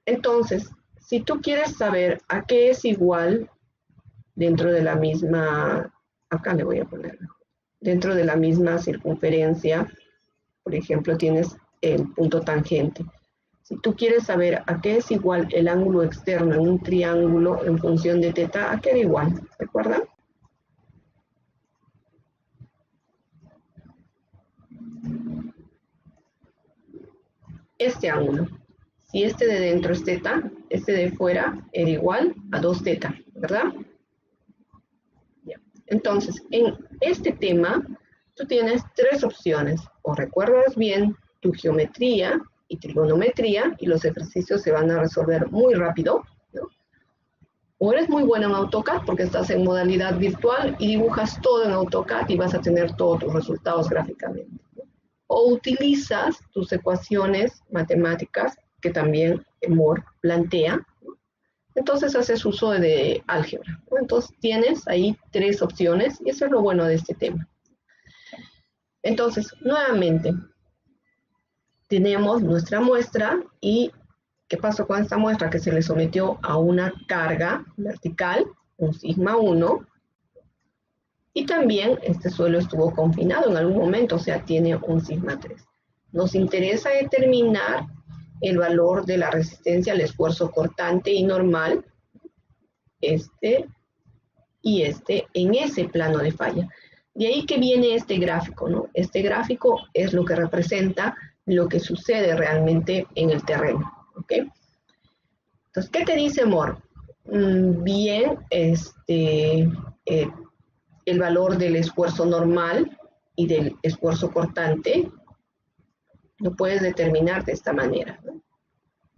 Entonces, si tú quieres saber a qué es igual dentro de la misma, acá le voy a poner, dentro de la misma circunferencia, por ejemplo, tienes el punto tangente. Si tú quieres saber a qué es igual el ángulo externo en un triángulo en función de teta, ¿a qué era igual? ¿Recuerdan? Este ángulo. Si este de dentro es teta, este de fuera era igual a 2 teta, ¿verdad? Ya. Entonces, en este tema, tú tienes 3 opciones. O recuerdas bien tu geometría y trigonometría, y los ejercicios se van a resolver muy rápido, ¿no? O eres muy buena en AutoCAD porque estás en modalidad virtual y dibujas todo en AutoCAD y vas a tener todos tus resultados gráficamente, ¿no? O utilizas tus ecuaciones matemáticas que también Moore plantea, ¿no? Entonces haces uso de álgebra, ¿no? Entonces tienes ahí 3 opciones y eso es lo bueno de este tema. Entonces, nuevamente, tenemos nuestra muestra y ¿qué pasó con esta muestra? Que se le sometió a una carga vertical, un sigma 1, y también este suelo estuvo confinado en algún momento, o sea, tiene un sigma 3. Nos interesa determinar el valor de la resistencia al esfuerzo cortante y normal, este y este, en ese plano de falla. De ahí que viene este gráfico, ¿no? Este gráfico es lo que representa lo que sucede realmente en el terreno, ¿ok? Entonces, ¿qué te dice Moore? Bien, el valor del esfuerzo normal y del esfuerzo cortante lo puedes determinar de esta manera, ¿no?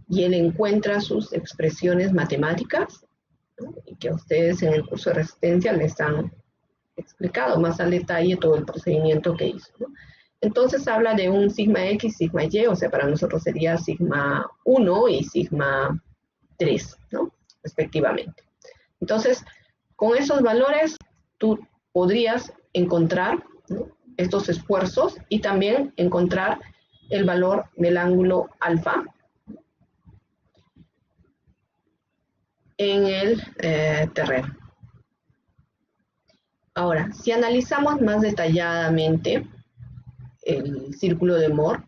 Y él encuentra sus expresiones matemáticas, ¿no? Y que a ustedes en el curso de resistencia les han explicado más al detalle todo el procedimiento que hizo, ¿no? Entonces habla de un sigma X, sigma Y, o sea, para nosotros sería sigma 1 y sigma 3, ¿no? Respectivamente. Entonces, con esos valores, tú podrías encontrar, ¿no?, estos esfuerzos y también encontrar el valor del ángulo alfa en el terreno. Ahora, si analizamos más detalladamente el círculo de Moore,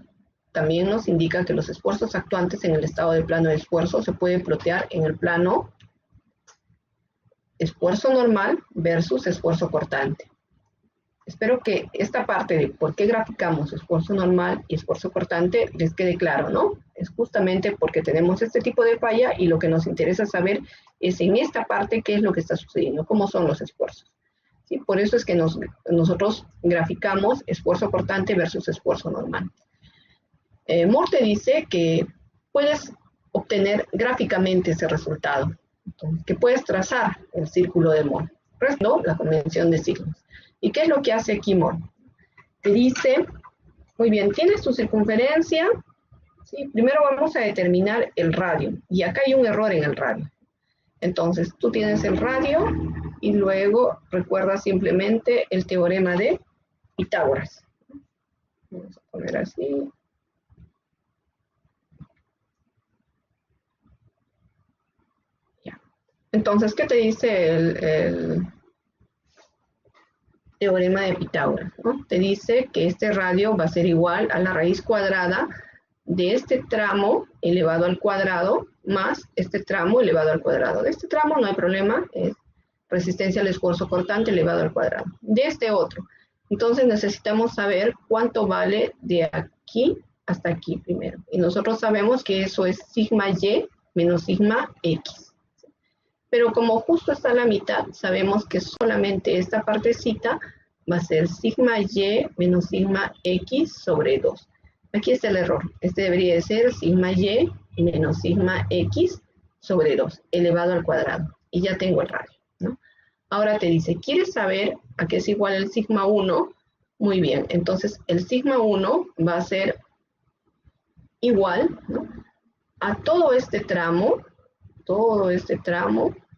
también nos indica que los esfuerzos actuantes en el estado de plano de esfuerzo se pueden plotear en el plano esfuerzo normal versus esfuerzo cortante. Espero que esta parte de por qué graficamos esfuerzo normal y esfuerzo cortante les quede claro, ¿no? Es justamente porque tenemos este tipo de falla y lo que nos interesa saber es en esta parte qué es lo que está sucediendo, cómo son los esfuerzos, ¿sí? Por eso es que nosotros graficamos esfuerzo cortante versus esfuerzo normal. Moore te dice que puedes obtener gráficamente ese resultado, entonces, que puedes trazar el círculo de Moore, ¿no?, la convención de signos. ¿Y qué es lo que hace aquí Moore? Te dice, muy bien, tienes tu circunferencia, ¿sí? Primero vamos a determinar el radio, y acá hay un error en el radio. Entonces, tú tienes el radio, y luego recuerda simplemente el teorema de Pitágoras. Vamos a poner así. Ya. Entonces, ¿qué te dice el teorema de Pitágoras, ¿no? Te dice que este radio va a ser igual a la raíz cuadrada de este tramo elevado al cuadrado más este tramo elevado al cuadrado. De este tramo no hay problema, es resistencia al esfuerzo cortante elevado al cuadrado. De este otro, entonces necesitamos saber cuánto vale de aquí hasta aquí primero. Y nosotros sabemos que eso es sigma Y menos sigma X. Pero como justo está a la mitad, sabemos que solamente esta partecita va a ser sigma Y menos sigma X sobre 2. Aquí está el error. Este debería de ser sigma y menos sigma x sobre 2 elevado al cuadrado. Y ya tengo el radio, ¿no? Ahora te dice, ¿quieres saber a qué es igual el sigma 1? Muy bien, entonces el sigma 1 va a ser igual, ¿no?, a todo este tramo,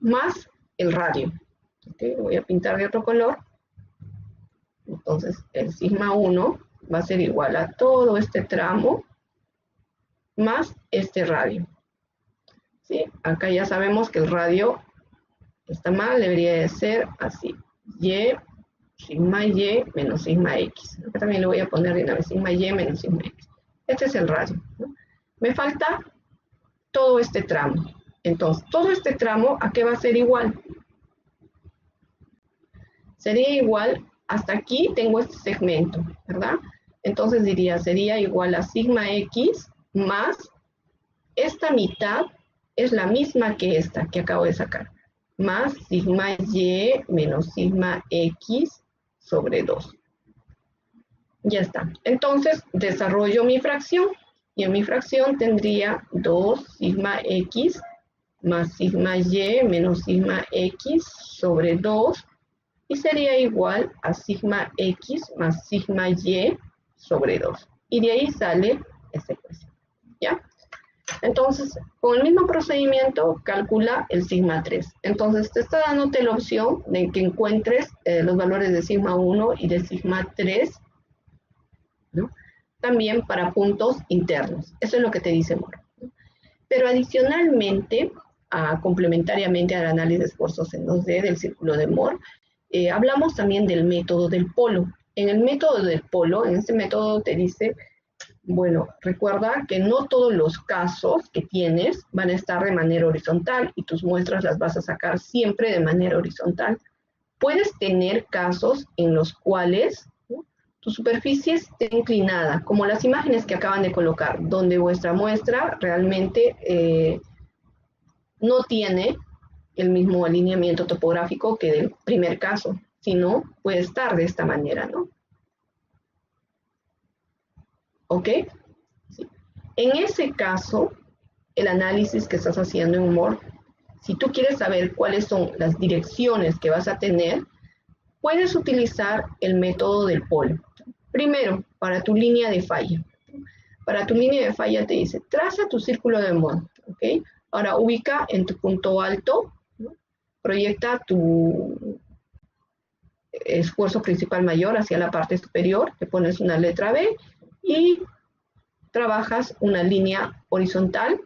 más el radio. ¿Okay? Voy a pintar de otro color. Entonces, el sigma 1 va a ser igual a todo este tramo más este radio. ¿Sí? Acá ya sabemos que el radio está mal, debería de ser así. Sigma y menos sigma x. Acá también le voy a poner de una vez sigma y menos sigma x. Este es el radio, ¿no? Me falta todo este tramo. Entonces, todo este tramo, ¿a qué va a ser igual? Sería igual, hasta aquí tengo este segmento, ¿verdad? Entonces diría, sería igual a sigma x más esta mitad es la misma que esta que acabo de sacar, más sigma y menos sigma x sobre 2. Ya está. Entonces desarrollo mi fracción y en mi fracción tendría 2 sigma x más sigma y menos sigma x sobre 2 y sería igual a sigma x más sigma y sobre 2. Y de ahí sale esta ecuación. ¿Ya? Entonces, con el mismo procedimiento, calcula el sigma 3. Entonces, te está dándote la opción de que encuentres los valores de sigma 1 y de sigma 3, ¿no?, también para puntos internos. Eso es lo que te dice Moore, ¿no? Pero adicionalmente, complementariamente al análisis de esfuerzos en 2D del círculo de Moore, hablamos también del método del polo. En el método del polo, en este método te dice, bueno, recuerda que no todos los casos que tienes van a estar de manera horizontal y tus muestras las vas a sacar siempre de manera horizontal. Puedes tener casos en los cuales, ¿no?, tu superficie esté inclinada, como las imágenes que acaban de colocar, donde vuestra muestra realmente no tiene el mismo alineamiento topográfico que del primer caso, sino puede estar de esta manera, ¿no? ¿Ok? Sí. En ese caso, el análisis que estás haciendo en Moore, si tú quieres saber cuáles son las direcciones que vas a tener, puedes utilizar el método del polo. Primero, para tu línea de falla. Para tu línea de falla te dice, traza tu círculo de Moore, ¿ok? Ahora ubica en tu punto alto, ¿no?, proyecta tu esfuerzo principal mayor hacia la parte superior, le pones una letra B y trabajas una línea horizontal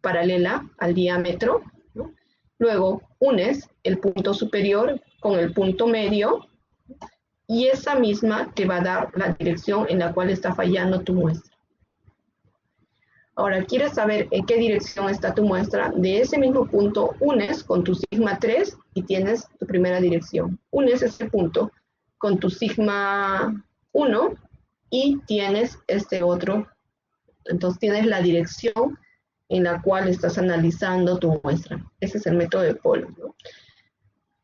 paralela al diámetro, ¿no? Luego unes el punto superior con el punto medio y esa misma te va a dar la dirección en la cual está fallando tu muestra. Ahora, ¿quieres saber en qué dirección está tu muestra? De ese mismo punto unes con tu sigma 3 y tienes tu primera dirección. Unes ese punto con tu sigma 1 y tienes este otro. Entonces tienes la dirección en la cual estás analizando tu muestra. Ese es el método de polo, ¿no?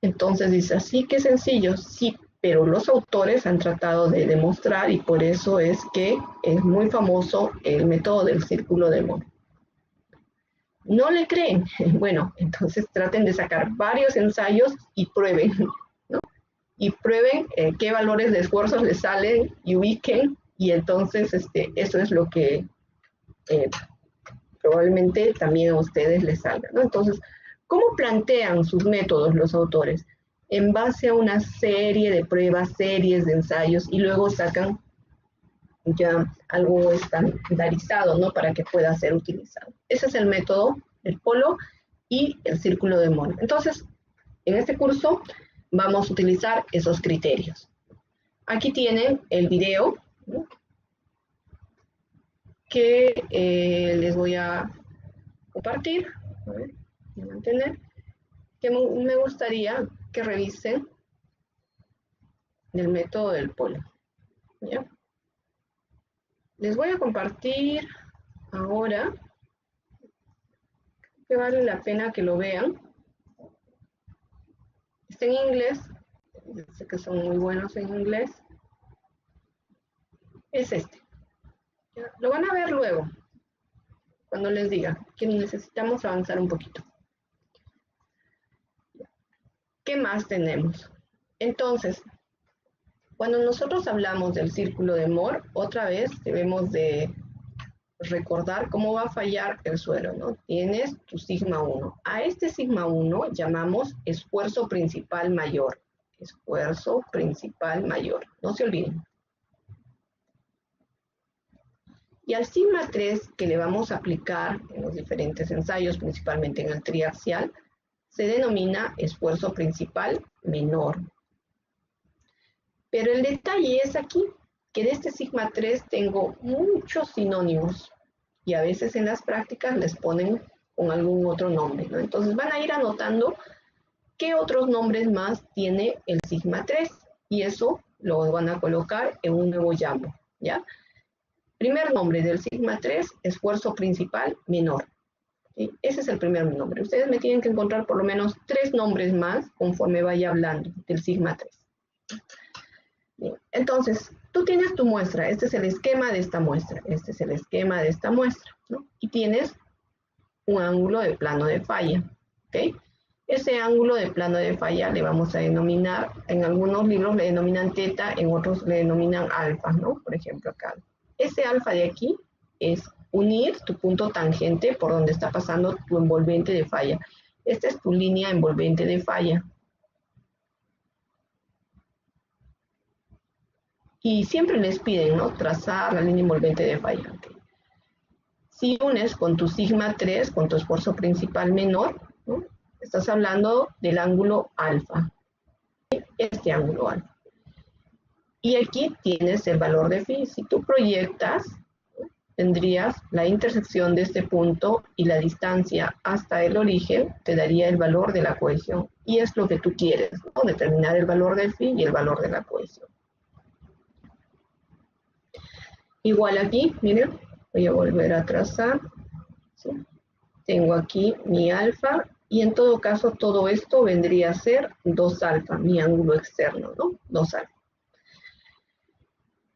Entonces dice, así que sencillo, sí, pero los autores han tratado de demostrar y por eso es que es muy famoso el método del círculo de Moore. ¿No le creen? Bueno, entonces traten de sacar varios ensayos y prueben, ¿no? Y prueben qué valores de esfuerzos les salen y ubiquen y entonces eso es lo que probablemente también a ustedes les salga, ¿no? Entonces, ¿cómo plantean sus métodos los autores? En base a una serie de pruebas, series de ensayos, y luego sacan ya algo estandarizado, ¿no?, para que pueda ser utilizado. Ese es el método del polo y el círculo de Moore. Entonces, en este curso vamos a utilizar esos criterios. Aquí tienen el video, ¿no?, que les voy a compartir, a ver, y mantener, que me gustaría que revisen del método del polo. ¿Ya? Les voy a compartir ahora, que vale la pena que lo vean. Está en inglés, yo sé que son muy buenos en inglés. Es este. ¿Ya? Lo van a ver luego, cuando les diga que necesitamos avanzar un poquito. ¿Qué más tenemos? Entonces, cuando nosotros hablamos del círculo de Moore, otra vez debemos de recordar cómo va a fallar el suelo, ¿no? Tienes tu sigma 1. A este sigma 1 llamamos esfuerzo principal mayor. Esfuerzo principal mayor. No se olviden. Y al sigma 3 que le vamos a aplicar en los diferentes ensayos, principalmente en el triaxial, se denomina esfuerzo principal menor. Pero el detalle es aquí, que de este sigma 3 tengo muchos sinónimos y a veces en las prácticas les ponen con algún otro nombre, ¿no? Entonces van a ir anotando qué otros nombres más tiene el sigma 3 y eso lo van a colocar en un nuevo Jambo, ¿ya? Primer nombre del sigma 3, esfuerzo principal menor. ¿Sí? Ese es el primer nombre. Ustedes me tienen que encontrar por lo menos 3 nombres más conforme vaya hablando del sigma 3. Bien. Entonces, tú tienes tu muestra. Este es el esquema de esta muestra. Este es el esquema de esta muestra, ¿no? Y tienes un ángulo de plano de falla. ¿Ok? Ese ángulo de plano de falla le vamos a denominar, en algunos libros le denominan teta, en otros le denominan alfa, ¿no? Por ejemplo, acá. Ese alfa de aquí es unir tu punto tangente por donde está pasando tu envolvente de falla. Esta es tu línea envolvente de falla. Y siempre les piden, ¿no? Trazar la línea envolvente de falla. Okay. Si unes con tu sigma 3, con tu esfuerzo principal menor, ¿no? Estás hablando del ángulo alfa. Este ángulo alfa. Y aquí tienes el valor de phi. Si tú proyectas, tendrías la intersección de este punto y la distancia hasta el origen, te daría el valor de la cohesión. Y es lo que tú quieres, ¿no? Determinar el valor de phi y el valor de la cohesión. Igual aquí, miren, voy a volver a trazar. ¿Sí? Tengo aquí mi alfa y en todo caso todo esto vendría a ser 2 alfa, mi ángulo externo, ¿no? 2 alfa.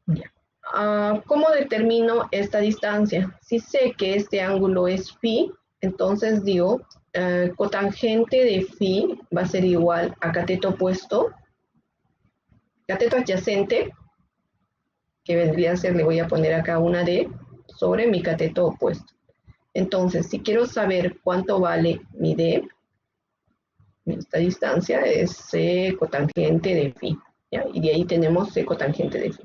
Ya. ¿Cómo determino esta distancia? Si sé que este ángulo es phi, entonces digo, cotangente de phi va a ser igual a cateto opuesto, cateto adyacente, que vendría a ser, le voy a poner acá una D, sobre mi cateto opuesto. Entonces, si quiero saber cuánto vale mi D, esta distancia es C cotangente de phi, ¿ya? Y de ahí tenemos C cotangente de phi.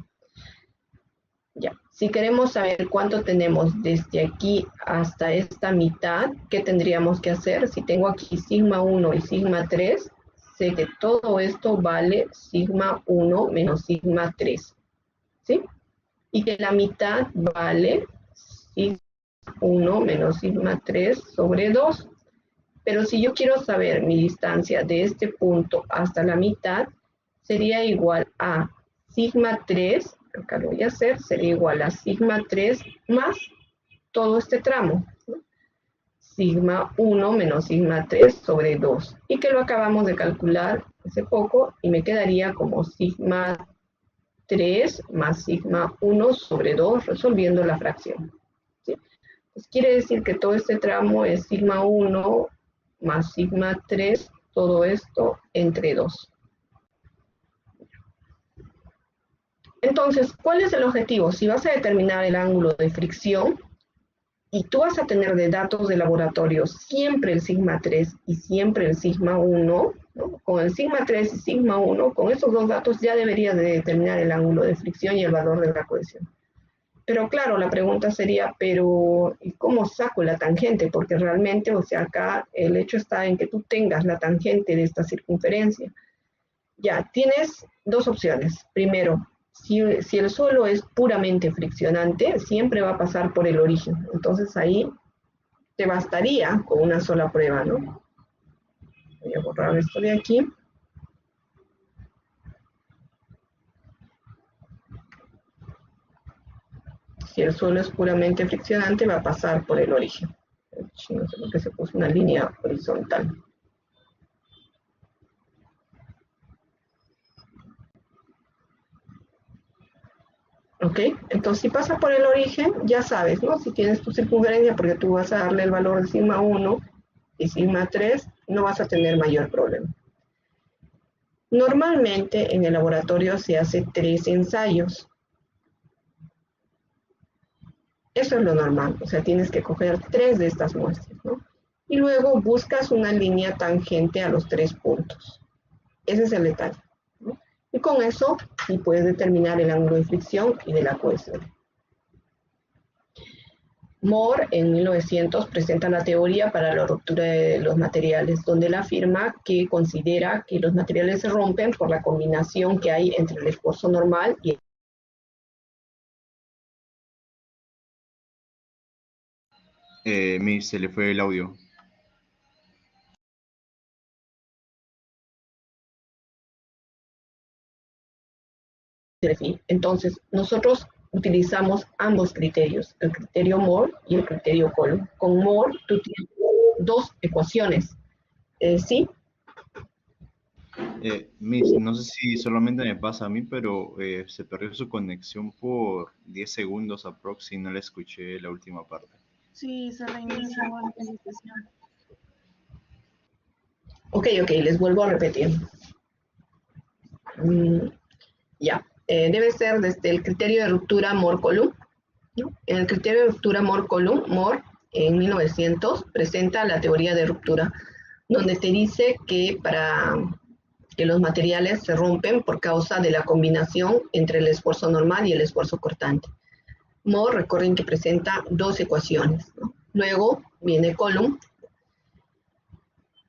Ya. Si queremos saber cuánto tenemos desde aquí hasta esta mitad, ¿qué tendríamos que hacer? Si tengo aquí sigma 1 y sigma 3, sé que todo esto vale sigma 1 menos sigma 3. ¿Sí? Y que la mitad vale sigma 1 menos sigma 3 sobre 2. Pero si yo quiero saber mi distancia de este punto hasta la mitad, sería igual a sigma 3, acá lo voy a hacer, sería igual a sigma 3 más todo este tramo, ¿no? Sigma 1 menos sigma 3 sobre 2. Y que lo acabamos de calcular hace poco y me quedaría como sigma 3 más sigma 1 sobre 2 resolviendo la fracción. ¿Sí? Pues quiere decir que todo este tramo es sigma 1 más sigma 3, todo esto entre 2. Entonces, ¿cuál es el objetivo? Si vas a determinar el ángulo de fricción y tú vas a tener de datos de laboratorio siempre el sigma 3 y siempre el sigma 1, ¿no? Con el sigma 3 y sigma 1, con esos dos datos ya deberías de determinar el ángulo de fricción y el valor de la cohesión. Pero claro, la pregunta sería, pero ¿y cómo saco la tangente? Porque realmente, o sea, acá el hecho está en que tú tengas la tangente de esta circunferencia. Ya, tienes dos opciones. Primero, si el suelo es puramente friccionante, siempre va a pasar por el origen. Entonces ahí te bastaría con una sola prueba, ¿no? Voy a borrar esto de aquí. Si el suelo es puramente friccionante, va a pasar por el origen. No sé por qué se puso una línea horizontal. ¿Ok? Entonces, si pasa por el origen, ya sabes, ¿no? Si tienes tu circunferencia, porque tú vas a darle el valor de sigma 1 y sigma 3, no vas a tener mayor problema. Normalmente en el laboratorio se hace 3 ensayos. Eso es lo normal, o sea, tienes que coger 3 de estas muestras, ¿no? Y luego buscas una línea tangente a los 3 puntos. Ese es el detalle, ¿no? Y con eso sí puedes determinar el ángulo de fricción y de la cohesión. Moore en 1900 presenta la teoría para la ruptura de los materiales, donde él afirma que considera que los materiales se rompen por la combinación que hay entre el esfuerzo normal y Se le fue el audio. Entonces, nosotros utilizamos ambos criterios, el criterio Moore y el criterio Coulomb. Con Moore, tú tienes 2 ecuaciones, ¿sí? Miss, no sé si solamente me pasa a mí, pero se perdió su conexión por 10 segundos aprox y no le escuché la última parte. Sí, se reinició la sesión. Ok, les vuelvo a repetir. Ya, debe ser desde el criterio de ruptura Moore-Coulomb, ¿no? En el criterio de ruptura Moore-Coulomb, Moore en 1900 presenta la teoría de ruptura, donde te dice que para que los materiales se rompen por causa de la combinación entre el esfuerzo normal y el esfuerzo cortante. Moore, recuerden que presenta 2 ecuaciones, ¿no? Luego viene Coulomb,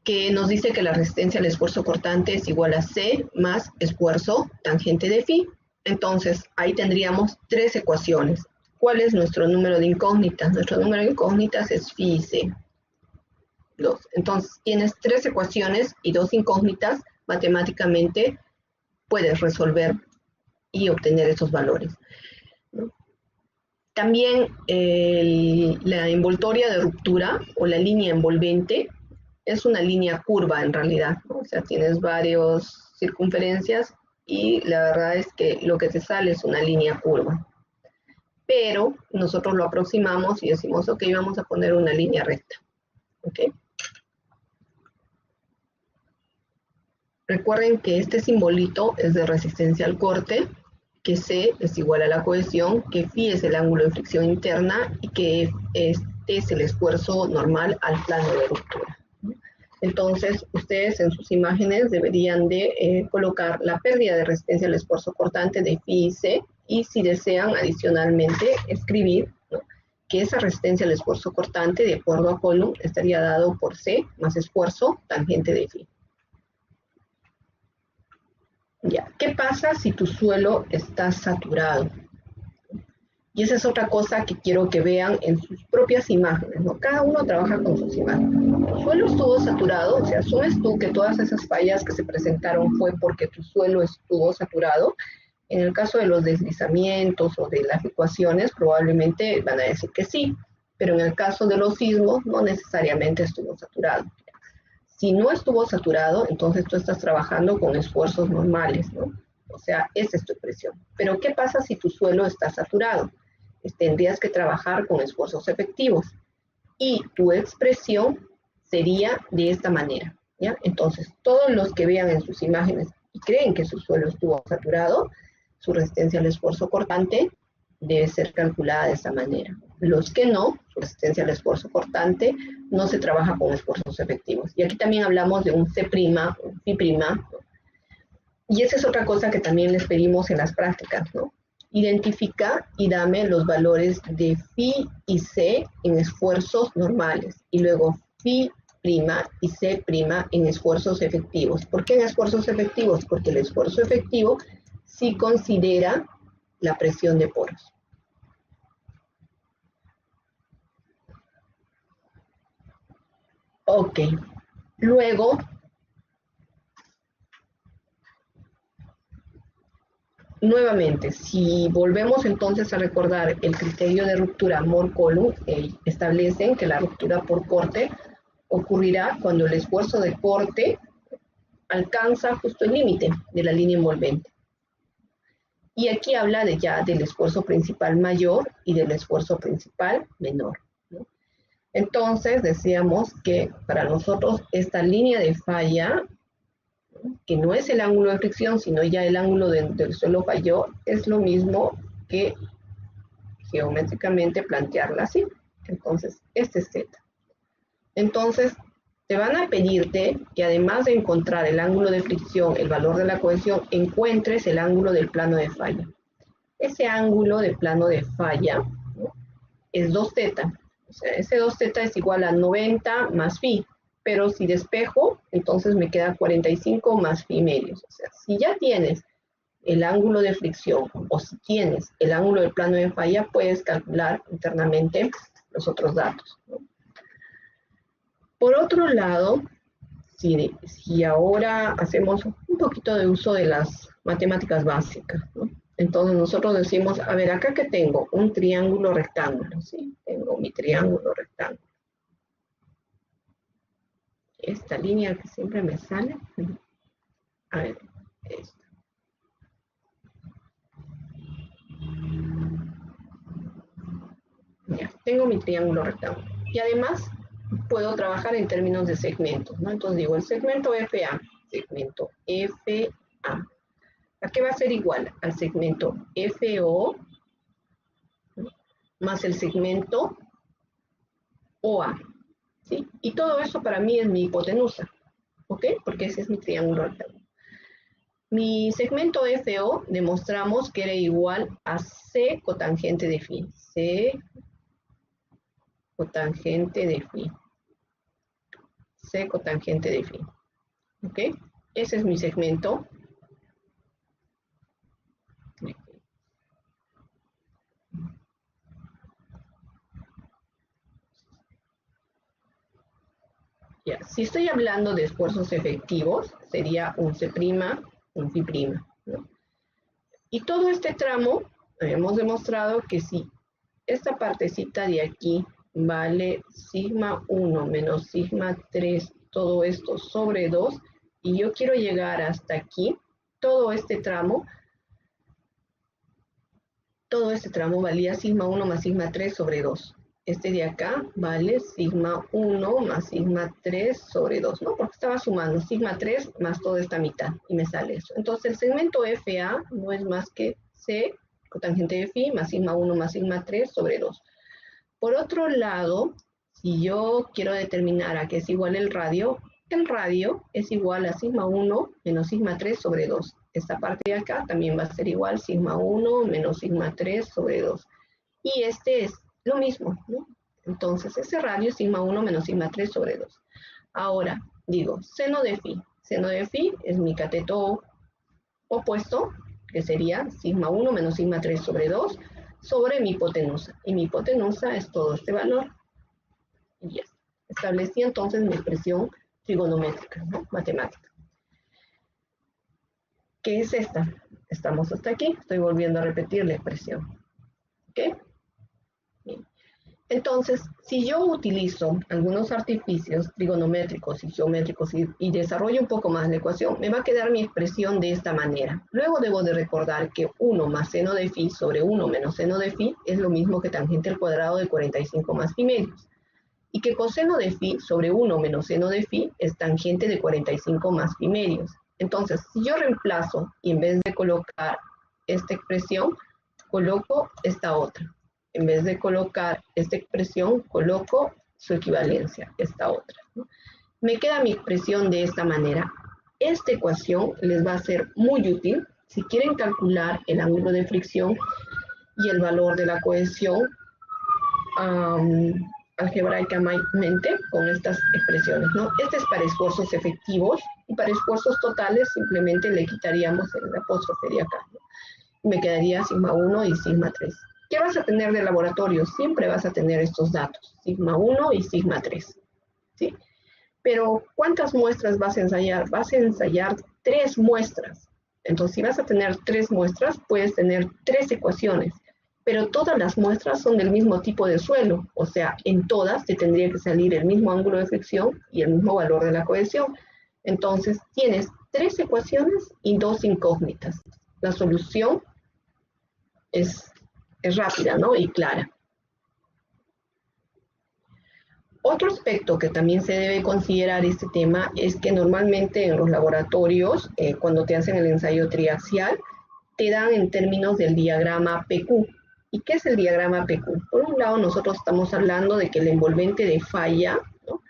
que nos dice que la resistencia al esfuerzo cortante es igual a C más esfuerzo tangente de phi. Entonces, ahí tendríamos 3 ecuaciones. ¿Cuál es nuestro número de incógnitas? Nuestro número de incógnitas es phi y C. 2. Entonces, tienes 3 ecuaciones y 2 incógnitas. Matemáticamente puedes resolver y obtener esos valores, ¿no? También la envoltoria de ruptura o la línea envolvente es una línea curva en realidad, ¿no? O sea, tienes varias circunferencias y la verdad es que lo que te sale es una línea curva. Pero nosotros lo aproximamos y decimos, ok, vamos a poner una línea recta. ¿Ok? Recuerden que este simbolito es de resistencia al corte, que C es igual a la cohesión, que phi es el ángulo de fricción interna y que este es el esfuerzo normal al plano de ruptura. Entonces, ustedes en sus imágenes deberían de colocar la pérdida de resistencia al esfuerzo cortante de phi y C, y si desean adicionalmente escribir, ¿no?, que esa resistencia al esfuerzo cortante, de acuerdo a Coulomb, estaría dado por C más esfuerzo tangente de phi. Ya, ¿qué pasa si tu suelo está saturado? Y esa es otra cosa que quiero que vean en sus propias imágenes, ¿no? Cada uno trabaja con sus imágenes. Tu suelo estuvo saturado, o sea, asumes tú que todas esas fallas que se presentaron fue porque tu suelo estuvo saturado. En el caso de los deslizamientos o de las ecuaciones, probablemente van a decir que sí, pero en el caso de los sismos, no necesariamente estuvo saturado. Si no estuvo saturado, entonces tú estás trabajando con esfuerzos normales, ¿no? O sea, esa es tu expresión. Pero ¿qué pasa si tu suelo está saturado? Tendrías que trabajar con esfuerzos efectivos. Y tu expresión sería de esta manera, ¿ya? Entonces, todos los que vean en sus imágenes y creen que su suelo estuvo saturado, su resistencia al esfuerzo cortante debe ser calculada de esta manera. Los que no, su resistencia al esfuerzo cortante, no se trabaja con esfuerzos efectivos. Y aquí también hablamos de un C', un Phi', ¿no? Y esa es otra cosa que también les pedimos en las prácticas, ¿no? Identifica y dame los valores de phi y C en esfuerzos normales, y luego phi' y C' en esfuerzos efectivos. ¿Por qué en esfuerzos efectivos? Porque el esfuerzo efectivo sí considera la presión de poros. Ok, luego nuevamente, si volvemos entonces a recordar el criterio de ruptura Moore-Coulomb, establecen que la ruptura por corte ocurrirá cuando el esfuerzo de corte alcanza justo el límite de la línea envolvente. Y aquí habla ya del esfuerzo principal mayor y del esfuerzo principal menor, ¿no? Entonces, decíamos que para nosotros esta línea de falla, ¿no?, que no es el ángulo de fricción, sino ya el ángulo del suelo falló, es lo mismo que geométricamente plantearla así. Entonces, este es Z. Entonces, te van a pedirte que además de encontrar el ángulo de fricción, el valor de la cohesión, encuentres el ángulo del plano de falla. Ese ángulo de plano de falla, ¿no?, es 2θ. O sea, ese 2θ es igual a 90 más phi. Pero si despejo, entonces me queda 45 más phi medios. O sea, si ya tienes el ángulo de fricción o si tienes el ángulo del plano de falla, puedes calcular internamente los otros datos, ¿no? Por otro lado, si ahora hacemos un poquito de uso de las matemáticas básicas, ¿no? Entonces nosotros decimos, a ver, acá que tengo un triángulo rectángulo, ¿sí? Tengo mi triángulo rectángulo. Esta línea que siempre me sale, a ver, esta. Ya, tengo mi triángulo rectángulo. Y además puedo trabajar en términos de segmentos, ¿no? Entonces digo, el segmento FA, ¿a qué va a ser igual? Al segmento FO, ¿no?, más el segmento OA, ¿sí? Y todo eso para mí es mi hipotenusa, ¿ok? Porque ese es mi triángulo rectángulo. Mi segmento FO demostramos que era igual a C cotangente de phi. C cotangente de phi. C cotangente de phi. ¿Ok? Ese es mi segmento. Ya, si estoy hablando de esfuerzos efectivos, sería un C', un phi', ¿no? Y todo este tramo, hemos demostrado que si esta partecita de aquí vale sigma 1 menos sigma 3, todo esto sobre 2, y yo quiero llegar hasta aquí, todo este tramo valía sigma 1 más sigma 3 sobre 2. Este de acá vale sigma 1 más sigma 3 sobre 2, ¿no? Porque estaba sumando sigma 3 más toda esta mitad, y me sale eso. Entonces, el segmento FA no es más que C cotangente de phi más sigma 1 más sigma 3 sobre 2. Por otro lado, si yo quiero determinar a qué es igual el radio es igual a sigma 1 menos sigma 3 sobre 2. Esta parte de acá también va a ser igual sigma 1 menos sigma 3 sobre 2. Y este es lo mismo, ¿no? Entonces, ese radio es sigma 1 menos sigma 3 sobre 2. Ahora, digo, seno de phi. Seno de phi es mi cateto opuesto, que sería sigma 1 menos sigma 3 sobre 2, sobre mi hipotenusa. Y mi hipotenusa es todo este valor. Y ya. Establecí entonces mi expresión trigonométrica, ¿no?, matemática. ¿Qué es esta? Estamos hasta aquí. Estoy volviendo a repetir la expresión. ¿Ok? Bien. Entonces, si yo utilizo algunos artificios trigonométricos y geométricos y desarrollo un poco más la ecuación, me va a quedar mi expresión de esta manera. Luego debo de recordar que 1 más seno de phi sobre 1 menos seno de phi es lo mismo que tangente al cuadrado de 45 más phi medios. Y que coseno de phi sobre 1 menos seno de phi es tangente de 45 más phi medios. Entonces, si yo reemplazo y en vez de colocar esta expresión, coloco esta otra. En vez de colocar esta expresión, coloco su equivalencia, esta otra, ¿no? Me queda mi expresión de esta manera. Esta ecuación les va a ser muy útil si quieren calcular el ángulo de fricción y el valor de la cohesión algebraicamente con estas expresiones, ¿no? Este es para esfuerzos efectivos y para esfuerzos totales simplemente le quitaríamos el apóstrofe de acá, ¿no? Me quedaría sigma 1 y sigma 3. ¿Qué vas a tener de laboratorio? Siempre vas a tener estos datos, sigma 1 y sigma 3, ¿sí? Pero, ¿cuántas muestras vas a ensayar? Vas a ensayar 3 muestras. Entonces, si vas a tener 3 muestras, puedes tener 3 ecuaciones, pero todas las muestras son del mismo tipo de suelo, o sea, en todas te tendría que salir el mismo ángulo de fricción y el mismo valor de la cohesión. Entonces, tienes 3 ecuaciones y 2 incógnitas. La solución es rápida, ¿no? Y clara. Otro aspecto que también se debe considerar este tema es que normalmente en los laboratorios, cuando te hacen el ensayo triaxial, te dan en términos del diagrama PQ. ¿Y qué es el diagrama PQ? Por un lado, nosotros estamos hablando de que el envolvente de falla, ¿no?,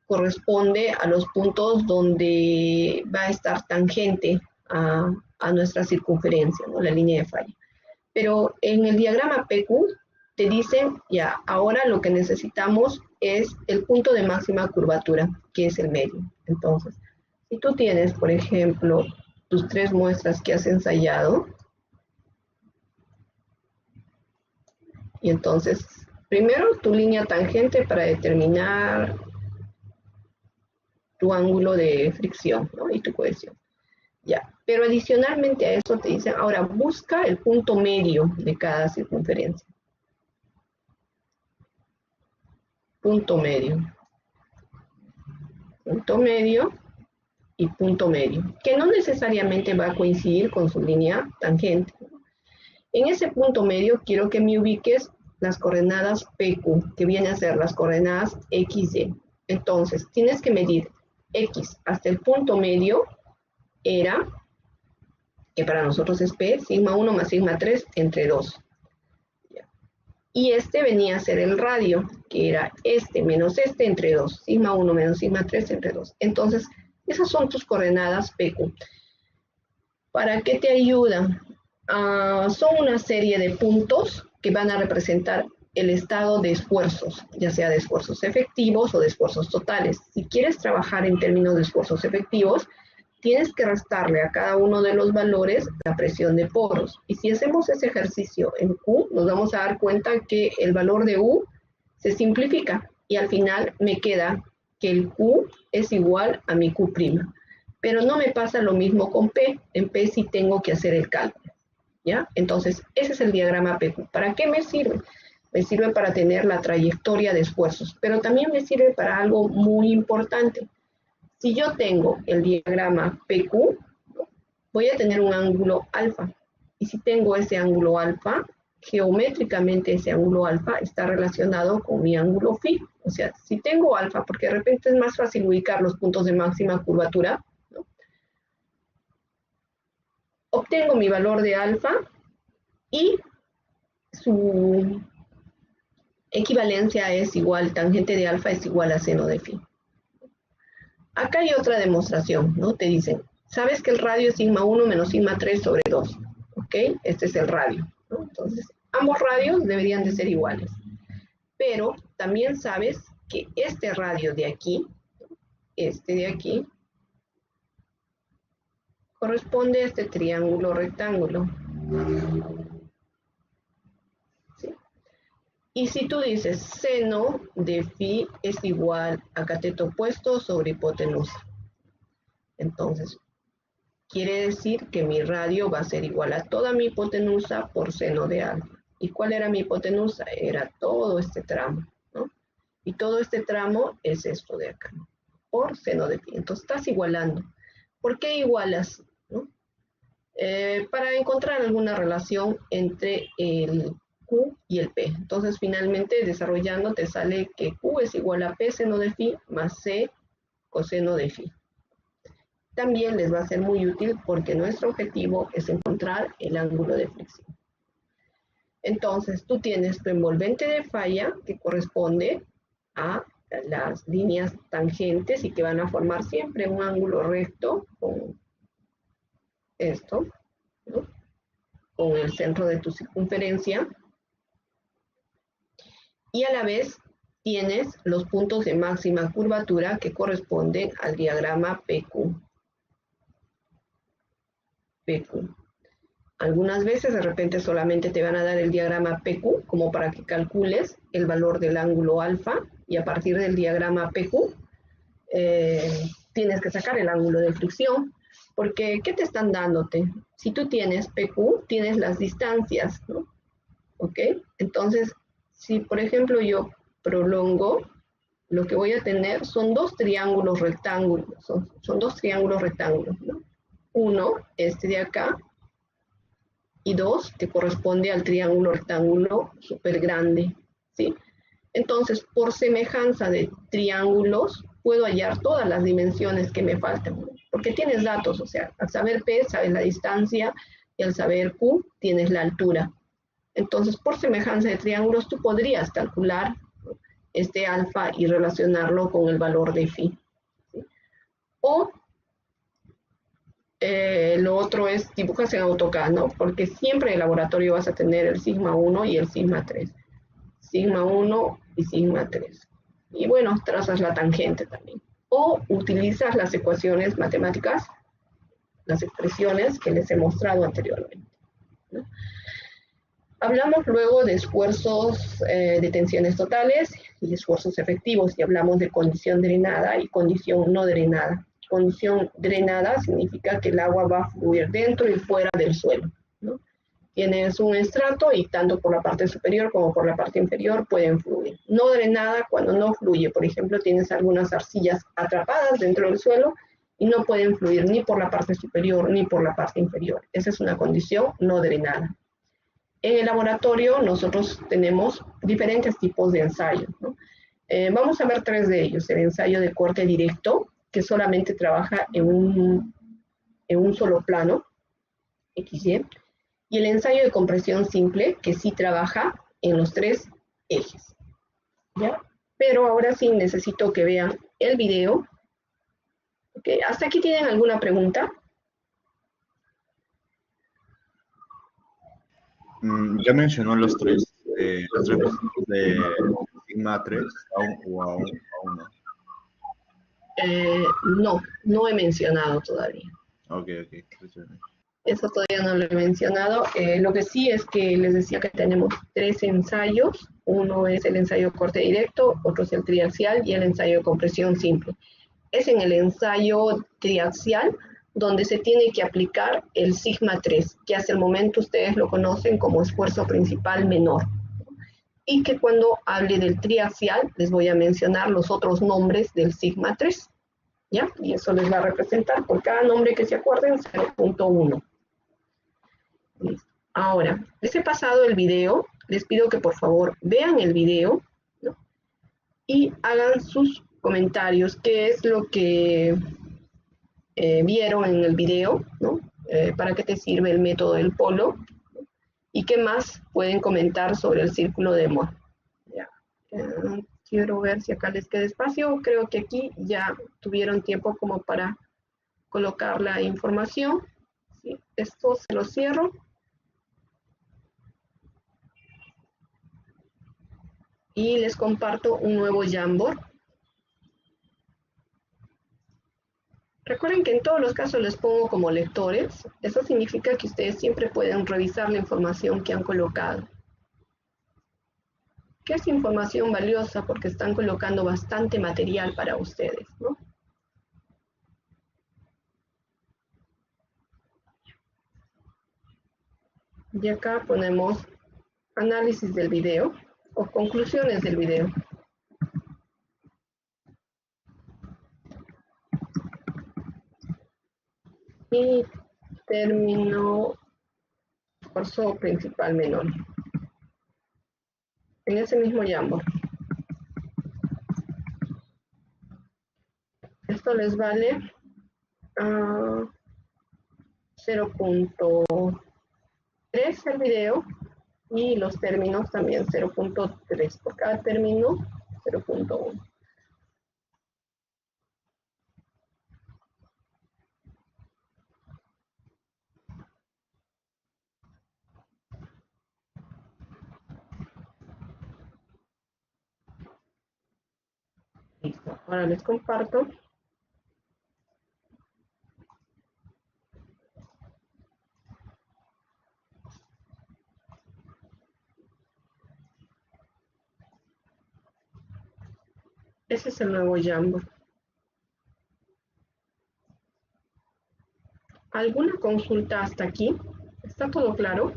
corresponde a los puntos donde va a estar tangente a nuestra circunferencia, ¿no?, la línea de falla. Pero en el diagrama PQ te dicen, ya, ahora lo que necesitamos es el punto de máxima curvatura, que es el medio. Entonces, si tú tienes, por ejemplo, tus 3 muestras que has ensayado, y entonces, primero tu línea tangente para determinar tu ángulo de fricción, ¿no?, y tu cohesión. Ya, pero adicionalmente a eso te dicen, ahora busca el punto medio de cada circunferencia. Punto medio. Punto medio y punto medio, que no necesariamente va a coincidir con su línea tangente. En ese punto medio quiero que me ubiques las coordenadas PQ, que vienen a ser las coordenadas XY. Entonces, tienes que medir X hasta el punto medio, era, que para nosotros es P, sigma 1 más sigma 3 entre 2. Y este venía a ser el radio, que era este menos este entre 2. Sigma 1 menos sigma 3 entre 2. Entonces, esas son tus coordenadas PQ. ¿Para qué te ayudan? Son una serie de puntos que van a representar el estado de esfuerzos, ya sea de esfuerzos efectivos o de esfuerzos totales. Si quieres trabajar en términos de esfuerzos efectivos, tienes que restarle a cada uno de los valores la presión de poros. Y si hacemos ese ejercicio en Q, nos vamos a dar cuenta que el valor de U se simplifica y al final me queda que el Q es igual a mi Q'. Pero no me pasa lo mismo con P. En P sí tengo que hacer el cálculo, ¿ya? Entonces, ese es el diagrama PQ. ¿Para qué me sirve? Me sirve para tener la trayectoria de esfuerzos, pero también me sirve para algo muy importante. Si yo tengo el diagrama PQ, voy a tener un ángulo alfa. Y si tengo ese ángulo alfa, geométricamente ese ángulo alfa está relacionado con mi ángulo phi. O sea, si tengo alfa, porque de repente es más fácil ubicar los puntos de máxima curvatura, ¿no?, obtengo mi valor de alfa y su equivalencia es igual, tangente de alfa es igual a seno de phi. Acá hay otra demostración, ¿no? Te dicen, ¿sabes que el radio es sigma 1 menos sigma 3 sobre 2? ¿Ok? Este es el radio, ¿no? Entonces, ambos radios deberían de ser iguales. Pero también sabes que este radio de aquí, este de aquí, corresponde a este triángulo rectángulo. ¿Sí? Y si tú dices seno de phi es igual a cateto opuesto sobre hipotenusa, entonces quiere decir que mi radio va a ser igual a toda mi hipotenusa por seno de alfa. ¿Y cuál era mi hipotenusa? Era todo este tramo, ¿no? Y todo este tramo es esto de acá, ¿no?, por seno de phi. Entonces estás igualando. ¿Por qué igualas, ¿no? Para encontrar alguna relación entre el Q y el P. Entonces, finalmente, desarrollando, te sale que Q es igual a P seno de phi más C coseno de phi. También les va a ser muy útil porque nuestro objetivo es encontrar el ángulo de fricción. Entonces, tú tienes tu envolvente de falla que corresponde a las líneas tangentes y que van a formar siempre un ángulo recto con esto, ¿no?, con el centro de tu circunferencia. Y a la vez tienes los puntos de máxima curvatura que corresponden al diagrama PQ. Algunas veces de repente solamente te van a dar el diagrama PQ como para que calcules el valor del ángulo alfa y a partir del diagrama PQ tienes que sacar el ángulo de fricción, porque ¿qué te están dándote? Si tú tienes PQ, tienes las distancias, ¿no? ¿Ok? Entonces, si por ejemplo yo prolongo, lo que voy a tener son dos triángulos rectángulos, son dos triángulos rectángulos, ¿no? Uno, este de acá, y 2, que corresponde al triángulo rectángulo súper grande, ¿sí? Entonces, por semejanza de triángulos, puedo hallar todas las dimensiones que me faltan, porque tienes datos, o sea, al saber P, sabes la distancia, y al saber Q, tienes la altura. Entonces, por semejanza de triángulos, tú podrías calcular este alfa y relacionarlo con el valor de phi, ¿sí? O lo otro es dibujas en AutoCAD, ¿no? Porque siempre en el laboratorio vas a tener el sigma 1 y el sigma 3. Sigma 1 y sigma 3. Y bueno, trazas la tangente también. O utilizas las ecuaciones matemáticas, las expresiones que les he mostrado anteriormente, ¿no? Hablamos luego de esfuerzos de tensiones totales y esfuerzos efectivos, y hablamos de condición drenada y condición no drenada. Condición drenada significa que el agua va a fluir dentro y fuera del suelo, ¿no? Tienes un estrato y tanto por la parte superior como por la parte inferior pueden fluir. No drenada cuando no fluye. Por ejemplo, tienes algunas arcillas atrapadas dentro del suelo y no pueden fluir ni por la parte superior ni por la parte inferior. Esa es una condición no drenada. En el laboratorio nosotros tenemos diferentes tipos de ensayos, ¿no? Vamos a ver 3 de ellos. El ensayo de corte directo, que solamente trabaja en un solo plano, XY, y el ensayo de compresión simple, que sí trabaja en los 3 ejes, ¿ya? Pero ahora sí necesito que vean el video. ¿Okay? ¿Hasta aquí tienen alguna pregunta? Ya mencionó los tres puntos de sigma 3, aún o aún no. No he mencionado todavía. Ok. Eso todavía no lo he mencionado. Lo que sí es que les decía que tenemos 3 ensayos. Uno es el ensayo de corte directo, otro es el triaxial y el ensayo de compresión simple. Es en el ensayo triaxial donde se tiene que aplicar el sigma 3, que hasta el momento ustedes lo conocen como esfuerzo principal menor. Y que cuando hable del triaxial les voy a mencionar los otros nombres del sigma 3, ¿ya? Y eso les va a representar por cada nombre que se acuerden 0.1. Ahora, les he pasado el video, les pido que por favor vean el video, ¿no? Y hagan sus comentarios, qué es lo que vieron en el video, ¿no? Para qué te sirve el método del polo, ¿no? Y qué más pueden comentar sobre el círculo de Mohr. Ya. Quiero ver si acá les queda espacio, creo que aquí ya tuvieron tiempo como para colocar la información, ¿sí? Esto se lo cierro. Y les comparto un nuevo Jamboard. Recuerden que en todos los casos les pongo como lectores. Eso significa que ustedes siempre pueden revisar la información que han colocado. Que es información valiosa porque están colocando bastante material para ustedes, ¿no? Y acá ponemos análisis del video o conclusiones del video. Y término esfuerzo principal menor. En ese mismo Jamboard. Esto les vale 0.3 el video y los términos también 0.3. Por cada término 0.1. Listo. Ahora les comparto. Ese es el nuevo Jamboard. ¿Alguna consulta hasta aquí? ¿Está todo claro?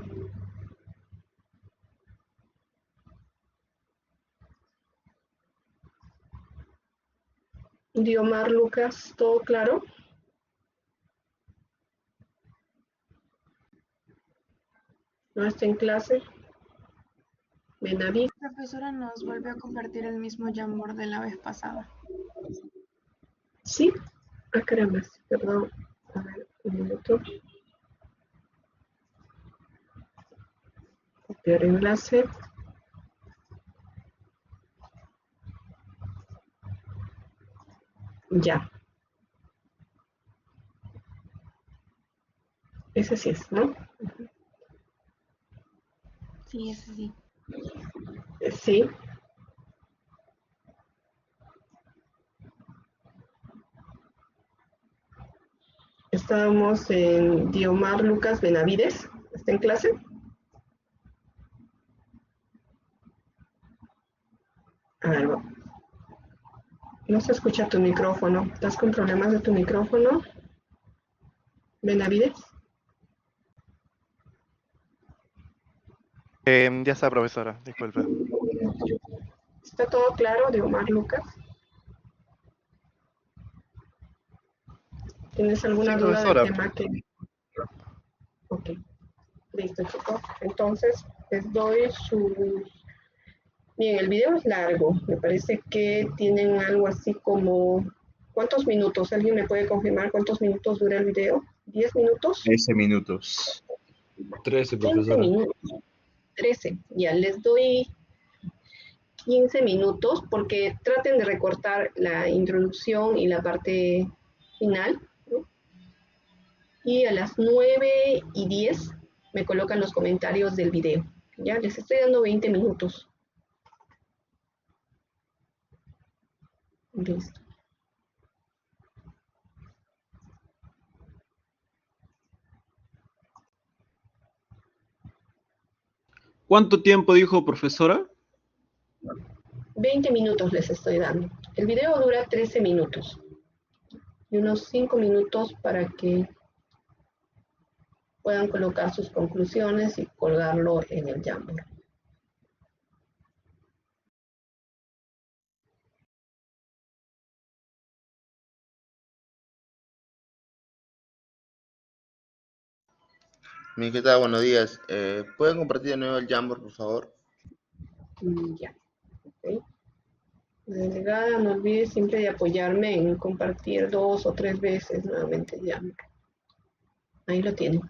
Diomar, Lucas, ¿todo claro? No está en clase. Benaví. Profesora, nos volvió a compartir el mismo Jamboard de la vez pasada. Sí. Ah, caramba, perdón. A ver, un minuto. Copiar enlace. Ya. Ese sí es, ¿no? Sí, ese sí. Sí. Estábamos en Diomar Lucas Benavides. ¿Está en clase? A ver, no se escucha tu micrófono. ¿Estás con problemas de tu micrófono, Benavides? Ya está, profesora, disculpe. ¿Está todo claro, Diomar Lucas? ¿Tienes alguna Sí, duda del profesora. tema que...? Ok, listo, chicos. Entonces, les doy sus... Bien, el video es largo. Me parece que tienen algo así como... ¿Cuántos minutos? ¿Alguien me puede confirmar cuántos minutos dura el video? ¿10 minutos? 13 minutos. 13, 15 profesora. minutos. 13. Ya, les doy 15 minutos porque traten de recortar la introducción y la parte final, ¿no? Y a las 9:10 me colocan los comentarios del video. Ya, les estoy dando 20 minutos. Listo. ¿Cuánto tiempo dijo, profesora? 20 minutos les estoy dando. El video dura 13 minutos. Y unos 5 minutos para que puedan colocar sus conclusiones y colgarlo en el Jamboard. ¿Qué tal? Buenos días. ¿Pueden compartir de nuevo el Jamboard, por favor? Ya. Okay. La delegada, no olvide siempre de apoyarme en compartir 2 o 3 veces nuevamente el Jamboard. Ahí lo tienen.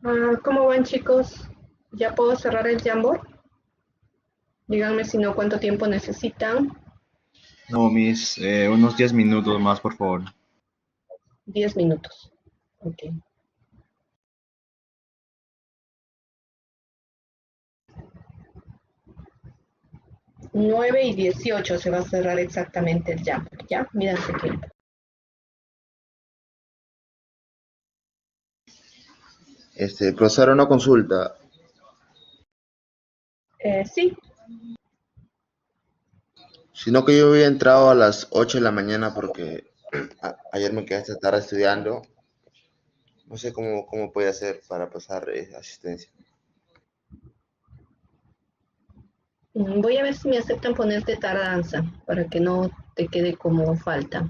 ¿Cómo van, chicos? ¿Ya puedo cerrar el Jamboard? Díganme si no, cuánto tiempo necesitan. No, unos 10 minutos más, por favor. 10 minutos. Ok. 9:18 se va a cerrar exactamente el Jamboard, ¿ya? Miren su tiempo. Profesora, una consulta. Sí, Sino que yo había entrado a las 8 de la mañana porque ayer me quedé hasta tarde estudiando. No sé cómo puede hacer para pasar asistencia. voy a ver si me aceptan ponerte tardanza para que no te quede como falta.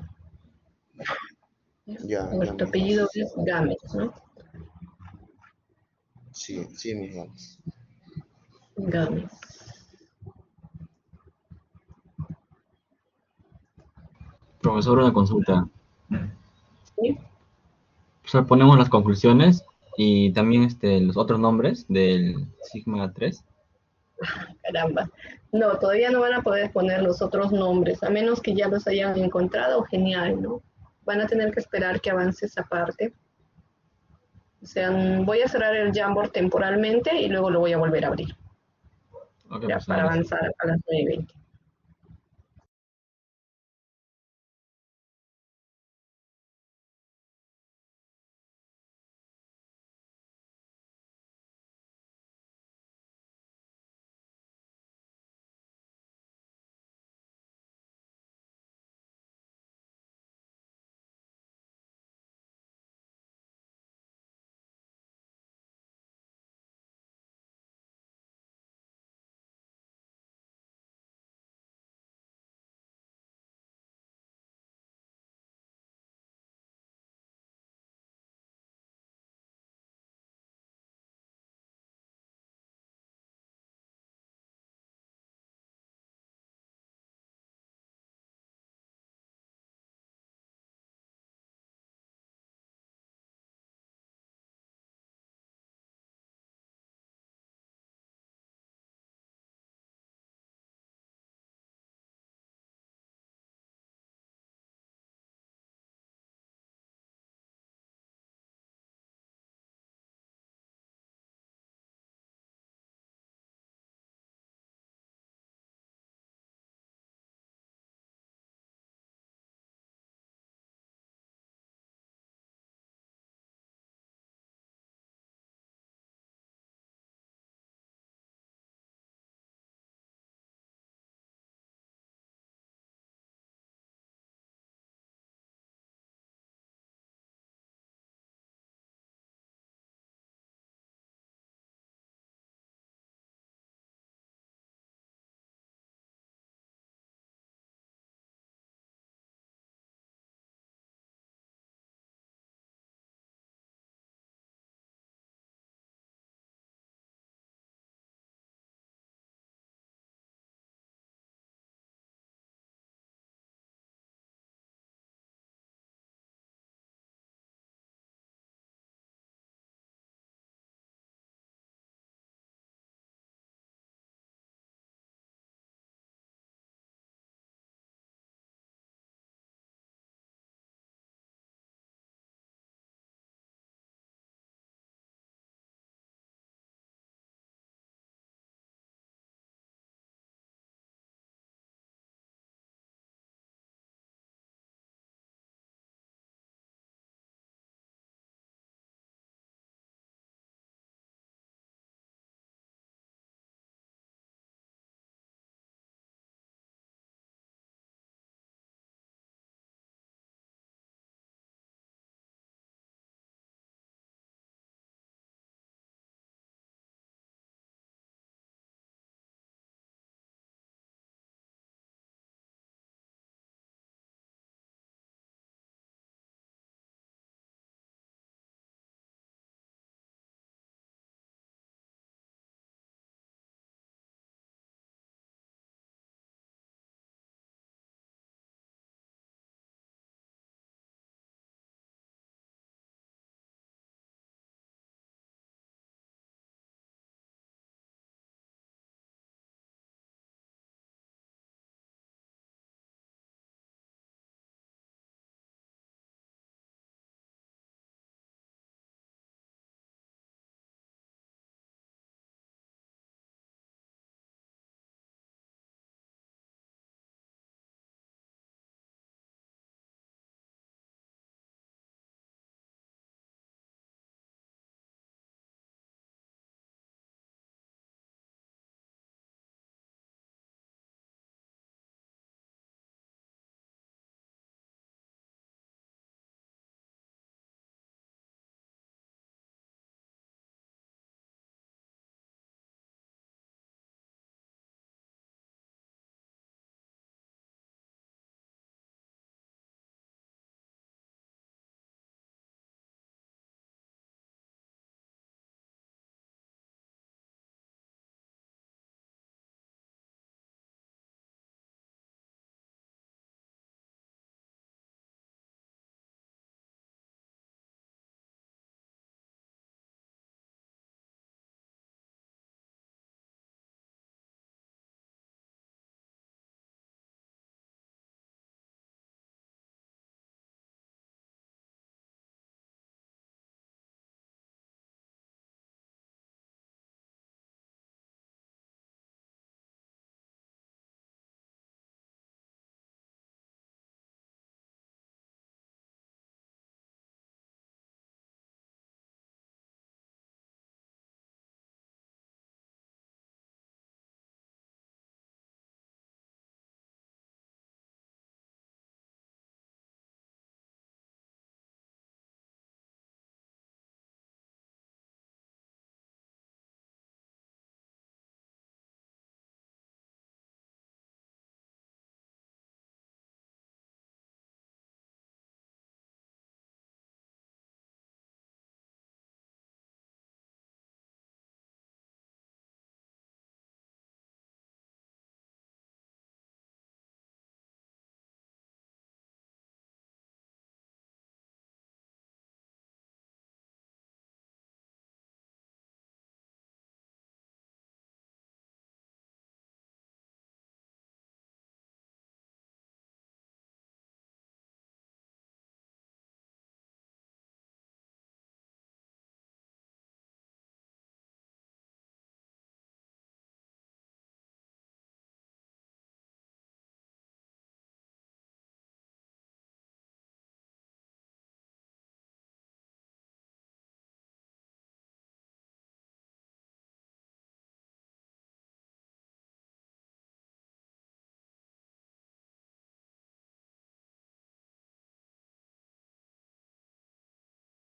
Ya, A ver, ya, tu mijo. apellido es Gámez, ¿no? Sí, sí, mijo. Gámez. Profesor, una consulta. ¿Sí? O sea, ponemos las conclusiones y también los otros nombres del Sigma 3. Caramba. No, todavía no van a poder poner los otros nombres, a menos que ya los hayan encontrado, genial, ¿no? Van a tener que esperar que avance esa parte. O sea, voy a cerrar el Jamboard temporalmente y luego lo voy a volver a abrir, Ok, ya profesor, para gracias. avanzar a las 9:20.